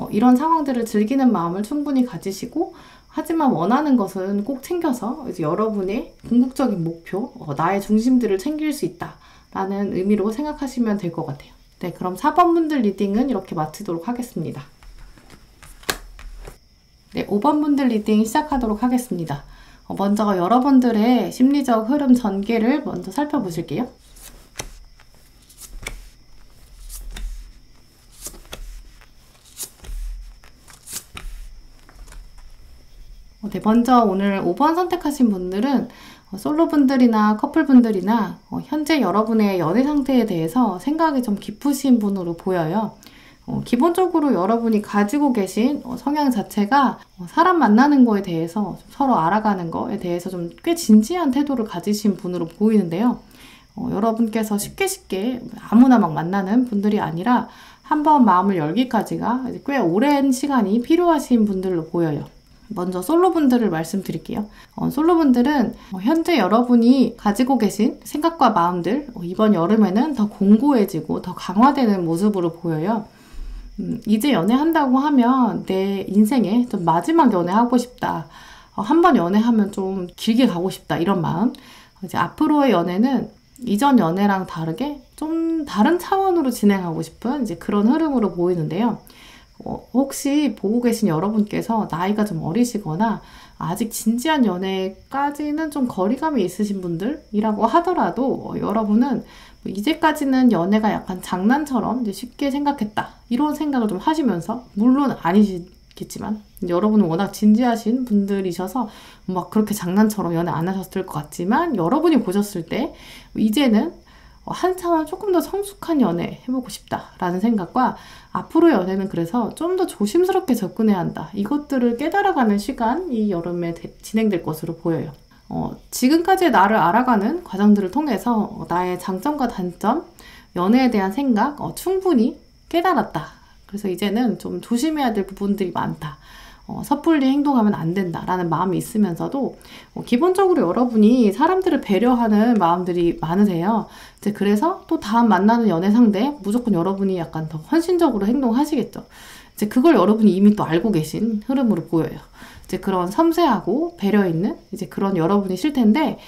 이런 상황들을 즐기는 마음을 충분히 가지시고 하지만 원하는 것은 꼭 챙겨서 이제 여러분의 궁극적인 목표, 나의 중심들을 챙길 수 있다라는 의미로 생각하시면 될 것 같아요. 네, 그럼 4번 분들 리딩은 이렇게 마치도록 하겠습니다. 네, 5번 분들 리딩 시작하도록 하겠습니다. 먼저 여러분들의 심리적 흐름 전개를 먼저 살펴보실게요. 네, 먼저 오늘 5번 선택하신 분들은 솔로분들이나 커플분들이나 현재 여러분의 연애 상태에 대해서 생각이 좀 깊으신 분으로 보여요. 기본적으로 여러분이 가지고 계신 성향 자체가 사람 만나는 거에 대해서 서로 알아가는 거에 대해서 좀 꽤 진지한 태도를 가지신 분으로 보이는데요. 여러분께서 쉽게 아무나 막 만나는 분들이 아니라 한번 마음을 열기까지가 꽤 오랜 시간이 필요하신 분들로 보여요. 먼저 솔로분들을 말씀드릴게요. 솔로분들은 현재 여러분이 가지고 계신 생각과 마음들 이번 여름에는 더 공고해지고 더 강화되는 모습으로 보여요. 이제 연애한다고 하면 내 인생에 좀 마지막 연애하고 싶다. 한번 연애하면 좀 길게 가고 싶다. 이런 마음. 이제 앞으로의 연애는 이전 연애랑 다르게 좀 다른 차원으로 진행하고 싶은 이제 그런 흐름으로 보이는데요. 혹시 보고 계신 여러분께서 나이가 좀 어리시거나 아직 진지한 연애까지는 좀 거리감이 있으신 분들이라고 하더라도 여러분은 이제까지는 연애가 약간 장난처럼 이제 쉽게 생각했다 이런 생각을 좀 하시면서 물론 아니시겠지만 여러분은 워낙 진지하신 분들이셔서 막 그렇게 장난처럼 연애 안 하셨을 것 같지만 여러분이 보셨을 때 이제는 한참은 조금 더 성숙한 연애 해보고 싶다라는 생각과 앞으로 연애는 그래서 좀 더 조심스럽게 접근해야 한다. 이것들을 깨달아가는 시간 이 여름에 진행될 것으로 보여요. 지금까지의 나를 알아가는 과정들을 통해서 나의 장점과 단점 연애에 대한 생각 충분히 깨달았다. 그래서 이제는 좀 조심해야 될 부분들이 많다. 섣불리 행동하면 안 된다라는 마음이 있으면서도 기본적으로 여러분이 사람들을 배려하는 마음들이 많으세요. 이제 그래서 또 다음 만나는 연애 상대 무조건 여러분이 약간 더 헌신적으로 행동하시겠죠. 이제 그걸 여러분이 이미 또 알고 계신 흐름으로 보여요. 이제 그런 섬세하고 배려 있는 이제 그런 여러분이 실 텐데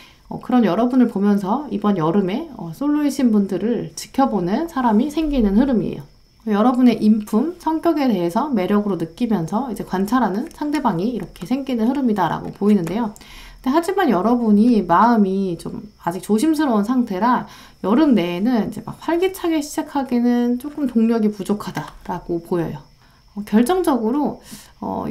그런 여러분을 보면서 이번 여름에 솔로이신 분들을 지켜보는 사람이 생기는 흐름이에요. 여러분의 인품, 성격에 대해서 매력으로 느끼면서 이제 관찰하는 상대방이 이렇게 생기는 흐름이다라고 보이는데요. 근데 하지만 여러분이 마음이 좀 아직 조심스러운 상태라 여름 내에는 이제 막 활기차게 시작하기는 조금 동력이 부족하다라고 보여요. 결정적으로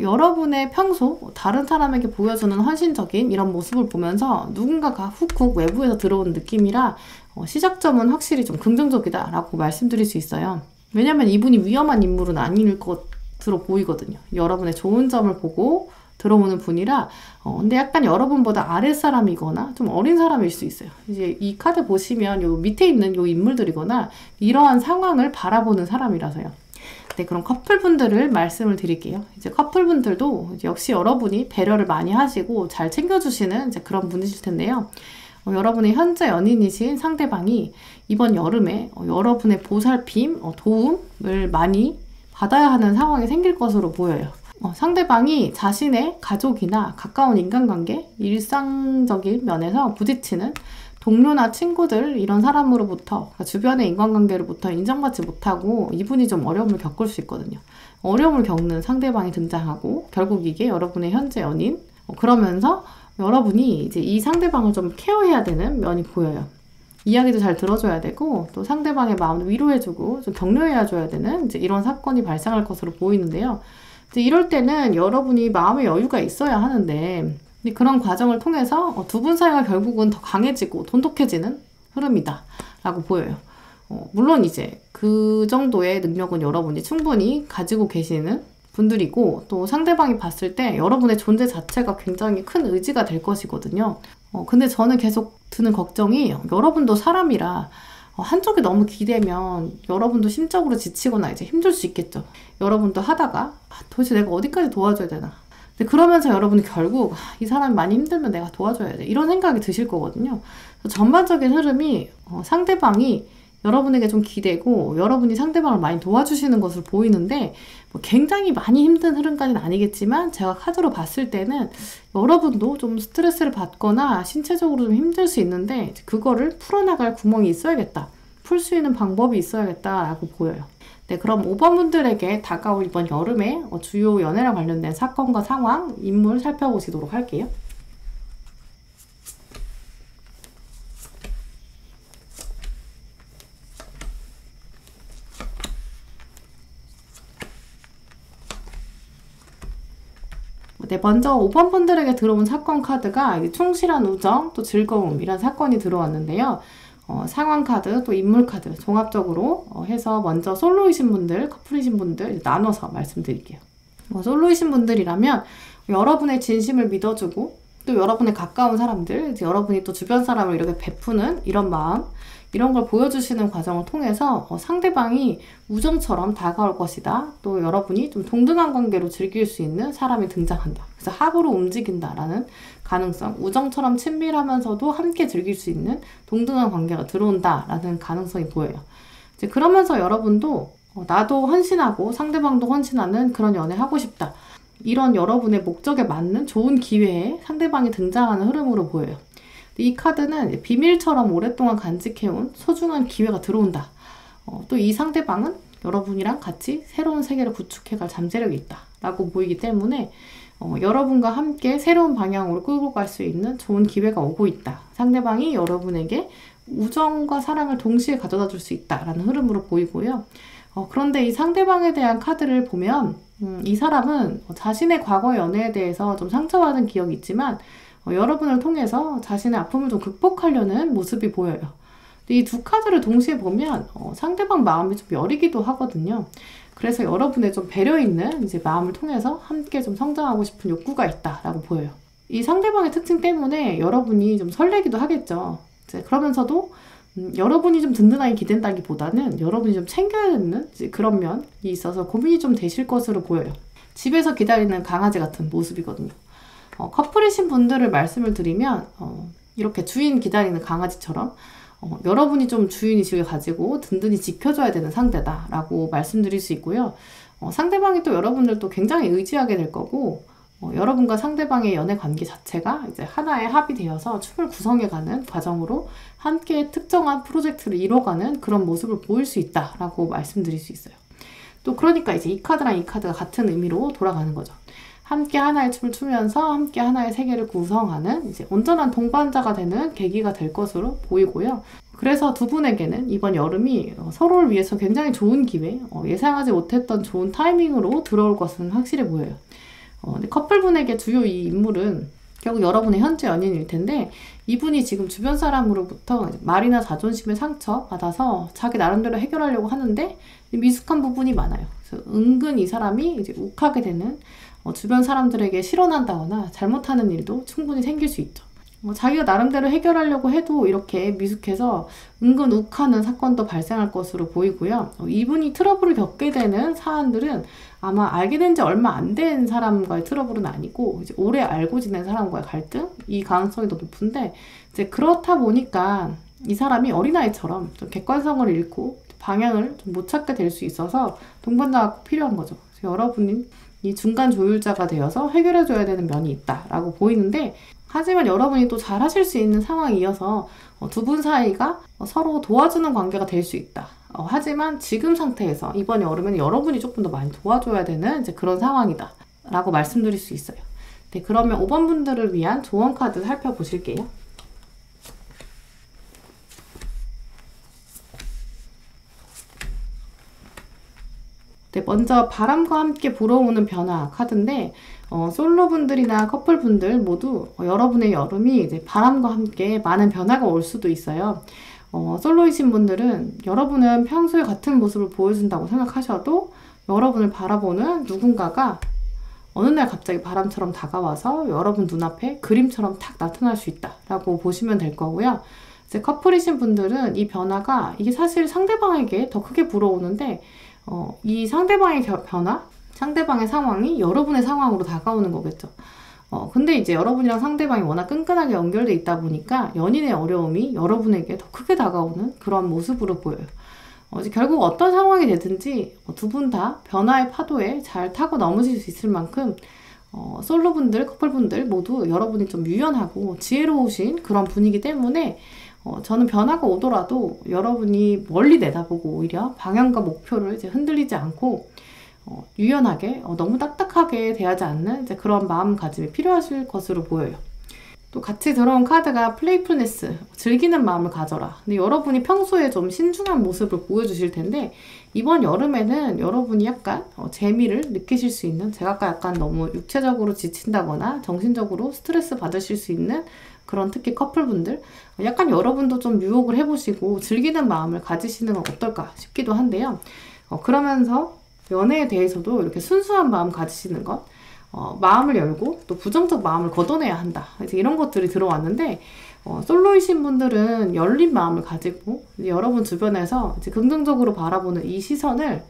여러분의 평소 다른 사람에게 보여주는 헌신적인 이런 모습을 보면서 누군가가 훅훅 외부에서 들어온 느낌이라 시작점은 확실히 좀 긍정적이다라고 말씀드릴 수 있어요. 왜냐면 이분이 위험한 인물은 아닐 것으로 보이거든요. 여러분의 좋은 점을 보고 들어오는 분이라 근데 약간 여러분보다 아랫사람이거나 좀 어린 사람일 수 있어요. 이제 이 카드 보시면 요 밑에 있는 요 인물들이거나 이러한 상황을 바라보는 사람이라서요. 네, 그럼 커플분들을 말씀을 드릴게요. 이제 커플분들도 역시 여러분이 배려를 많이 하시고 잘 챙겨주시는 이제 그런 분이실 텐데요. 여러분의 현재 연인이신 상대방이 이번 여름에 여러분의 보살핌, 도움을 많이 받아야 하는 상황이 생길 것으로 보여요. 상대방이 자신의 가족이나 가까운 인간관계, 일상적인 면에서 부딪히는 동료나 친구들 이런 사람으로부터 그러니까 주변의 인간관계로부터 인정받지 못하고 이분이 좀 어려움을 겪을 수 있거든요. 어려움을 겪는 상대방이 등장하고 결국 이게 여러분의 현재 연인 그러면서 여러분이 이제 이 상대방을 좀 케어해야 되는 면이 보여요. 이야기도 잘 들어줘야 되고 또 상대방의 마음을 위로해주고 좀 격려해줘야 되는 이제 이런 사건이 발생할 것으로 보이는데요. 이제 이럴 때는 여러분이 마음의 여유가 있어야 하는데 그런 과정을 통해서 두 분 사이가 결국은 더 강해지고 돈독해지는 흐름이다 라고 보여요. 물론 이제 그 정도의 능력은 여러분이 충분히 가지고 계시는 분들이고 또 상대방이 봤을 때 여러분의 존재 자체가 굉장히 큰 의지가 될 것이거든요. 근데 저는 계속 드는 걱정이 여러분도 사람이라 한쪽이 너무 기대면 여러분도 심적으로 지치거나 이제 힘들 수 있겠죠. 여러분도 하다가 도대체 내가 어디까지 도와줘야 되나. 근데 그러면서 여러분이 결국 이 사람이 많이 힘들면 내가 도와줘야 돼. 이런 생각이 드실 거거든요. 전반적인 흐름이 상대방이 여러분에게 좀 기대고 여러분이 상대방을 많이 도와주시는 것으로 보이는데 굉장히 많이 힘든 흐름까지는 아니겠지만 제가 카드로 봤을 때는 여러분도 좀 스트레스를 받거나 신체적으로 좀 힘들 수 있는데 그거를 풀어나갈 구멍이 있어야겠다. 풀 수 있는 방법이 있어야겠다라고 보여요. 네, 그럼 5번 분들에게 다가올 이번 여름에 주요 연애랑 관련된 사건과 상황, 인물 살펴보시도록 할게요. 네, 먼저 5번 분들에게 들어온 사건 카드가 충실한 우정, 또 즐거움 이런 사건이 들어왔는데요. 상황 카드, 또 인물 카드 종합적으로 해서 먼저 솔로이신 분들, 커플이신 분들 나눠서 말씀드릴게요. 솔로이신 분들이라면 여러분의 진심을 믿어주고 또 여러분의 가까운 사람들, 여러분이 또 주변 사람을 이렇게 베푸는 이런 마음 이런 걸 보여주시는 과정을 통해서 상대방이 우정처럼 다가올 것이다. 또 여러분이 좀 동등한 관계로 즐길 수 있는 사람이 등장한다. 그래서 합으로 움직인다라는 가능성, 우정처럼 친밀하면서도 함께 즐길 수 있는 동등한 관계가 들어온다라는 가능성이 보여요. 이제 그러면서 여러분도 나도 헌신하고 상대방도 헌신하는 그런 연애 하고 싶다. 이런 여러분의 목적에 맞는 좋은 기회에 상대방이 등장하는 흐름으로 보여요. 이 카드는 비밀처럼 오랫동안 간직해온 소중한 기회가 들어온다. 또 이 상대방은 여러분이랑 같이 새로운 세계를 구축해갈 잠재력이 있다 라고 보이기 때문에 여러분과 함께 새로운 방향으로 끌고 갈 수 있는 좋은 기회가 오고 있다. 상대방이 여러분에게 우정과 사랑을 동시에 가져다 줄 수 있다라는 흐름으로 보이고요. 그런데 이 상대방에 대한 카드를 보면 이 사람은 자신의 과거 연애에 대해서 좀 상처받은 기억이 있지만 여러분을 통해서 자신의 아픔을 좀 극복하려는 모습이 보여요. 이 두 카드를 동시에 보면 상대방 마음이 좀 여리기도 하거든요. 그래서 여러분의 좀 배려 있는 이제 마음을 통해서 함께 좀 성장하고 싶은 욕구가 있다라고 보여요. 이 상대방의 특징 때문에 여러분이 좀 설레기도 하겠죠. 이제 그러면서도 여러분이 좀 든든하게 기댄다기보다는 여러분이 좀 챙겨야 되는 그런 면이 있어서 고민이 좀 되실 것으로 보여요. 집에서 기다리는 강아지 같은 모습이거든요. 커플이신 분들을 말씀을 드리면 이렇게 주인 기다리는 강아지처럼 여러분이 좀 주인의식을 가지고 든든히 지켜줘야 되는 상대다 라고 말씀드릴 수 있고요. 상대방이 또 여러분을 또 굉장히 의지하게 될 거고 여러분과 상대방의 연애 관계 자체가 이제 하나의 합이 되어서 춤을 구성해가는 과정으로 함께 특정한 프로젝트를 이뤄가는 그런 모습을 보일 수 있다라고 말씀드릴 수 있어요. 또 그러니까 이제 이 카드랑 이 카드가 같은 의미로 돌아가는 거죠. 함께 하나의 춤을 추면서 함께 하나의 세계를 구성하는 이제 온전한 동반자가 되는 계기가 될 것으로 보이고요. 그래서 두 분에게는 이번 여름이 서로를 위해서 굉장히 좋은 기회, 예상하지 못했던 좋은 타이밍으로 들어올 것은 확실해 보여요. 근데 커플분에게 주요 이 인물은 결국 여러분의 현재 연인일 텐데 이분이 지금 주변 사람으로부터 말이나 자존심에 상처받아서 자기 나름대로 해결하려고 하는데 미숙한 부분이 많아요. 그래서 은근 이 사람이 이제 욱하게 되는 주변 사람들에게 실언한다거나 잘못하는 일도 충분히 생길 수 있죠. 자기가 나름대로 해결하려고 해도 이렇게 미숙해서 은근 욱하는 사건도 발생할 것으로 보이고요. 이분이 트러블을 겪게 되는 사안들은 아마 알게 된 지 얼마 안 된 사람과의 트러블은 아니고 이제 오래 알고 지낸 사람과의 갈등? 이 가능성이 더 높은데 이제 그렇다 보니까 이 사람이 어린아이처럼 좀 객관성을 잃고 방향을 좀 못 찾게 될 수 있어서 동반자가 꼭 필요한 거죠. 그래서 여러분이 이 중간 조율자가 되어서 해결해줘야 되는 면이 있다라고 보이는데 하지만 여러분이 또 잘 하실 수 있는 상황이어서 두 분 사이가 서로 도와주는 관계가 될 수 있다. 하지만 지금 상태에서 이번 여름에는 여러분이 조금 더 많이 도와줘야 되는 이제 그런 상황이다 라고 말씀드릴 수 있어요. 네, 그러면 5번 분들을 위한 조언 카드 살펴보실게요. 네, 먼저 바람과 함께 불어오는 변화 카드인데 솔로분들이나 커플분들 모두 여러분의 여름이 이제 바람과 함께 많은 변화가 올 수도 있어요. 솔로이신 분들은 여러분은 평소에 같은 모습을 보여준다고 생각하셔도 여러분을 바라보는 누군가가 어느 날 갑자기 바람처럼 다가와서 여러분 눈앞에 그림처럼 탁 나타날 수 있다라고 보시면 될 거고요. 이제 커플이신 분들은 이 변화가 이게 사실 상대방에게 더 크게 불어오는데 이 상대방의 변화, 상대방의 상황이 여러분의 상황으로 다가오는 거겠죠. 근데 이제 여러분이랑 상대방이 워낙 끈끈하게 연결돼 있다 보니까 연인의 어려움이 여러분에게 더 크게 다가오는 그런 모습으로 보여요. 이제 결국 어떤 상황이 되든지 두 분 다 변화의 파도에 잘 타고 넘으실 수 있을 만큼 솔로분들, 커플분들 모두 여러분이 좀 유연하고 지혜로우신 그런 분이기 때문에 저는 변화가 오더라도 여러분이 멀리 내다보고 오히려 방향과 목표를 이제 흔들리지 않고 유연하게 너무 딱딱하게 대하지 않는 이제 그런 마음가짐이 필요하실 것으로 보여요. 또 같이 들어온 카드가 플레이풀네스, 즐기는 마음을 가져라. 근데 여러분이 평소에 좀 신중한 모습을 보여주실 텐데 이번 여름에는 여러분이 약간 재미를 느끼실 수 있는, 제가 아까 약간 너무 육체적으로 지친다거나 정신적으로 스트레스 받으실 수 있는 그런 특히 커플분들 약간 여러분도 좀 유혹을 해보시고 즐기는 마음을 가지시는 건 어떨까 싶기도 한데요. 그러면서 연애에 대해서도 이렇게 순수한 마음 가지시는 것, 마음을 열고 또 부정적 마음을 걷어내야 한다. 이제 이런 것들이 들어왔는데 솔로이신 분들은 열린 마음을 가지고 여러분 주변에서 이제 긍정적으로 바라보는 이 시선을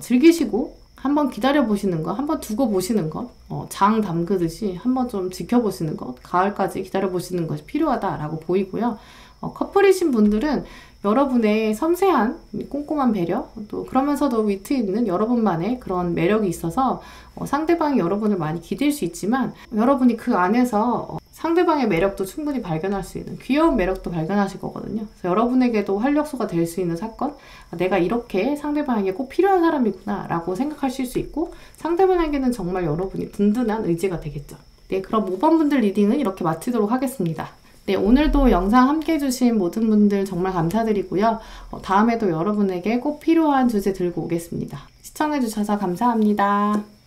즐기시고 한번 기다려보시는 것, 한번 두고 보시는 것, 장 담그듯이 한번 좀 지켜보시는 것, 가을까지 기다려보시는 것이 필요하다라고 보이고요. 커플이신 분들은 여러분의 섬세한 꼼꼼한 배려, 또 그러면서도 위트 있는 여러분만의 그런 매력이 있어서 상대방이 여러분을 많이 기댈 수 있지만 여러분이 그 안에서 상대방의 매력도 충분히 발견할 수 있는 귀여운 매력도 발견하실 거거든요. 그래서 여러분에게도 활력소가 될 수 있는 사건, 내가 이렇게 상대방에게 꼭 필요한 사람이구나 라고 생각하실 수 있고 상대방에게는 정말 여러분이 든든한 의지가 되겠죠. 네, 그럼 5번 분들 리딩은 이렇게 마치도록 하겠습니다. 네, 오늘도 영상 함께 해주신 모든 분들 정말 감사드리고요. 다음에도 여러분에게 꼭 필요한 주제 들고 오겠습니다. 시청해주셔서 감사합니다.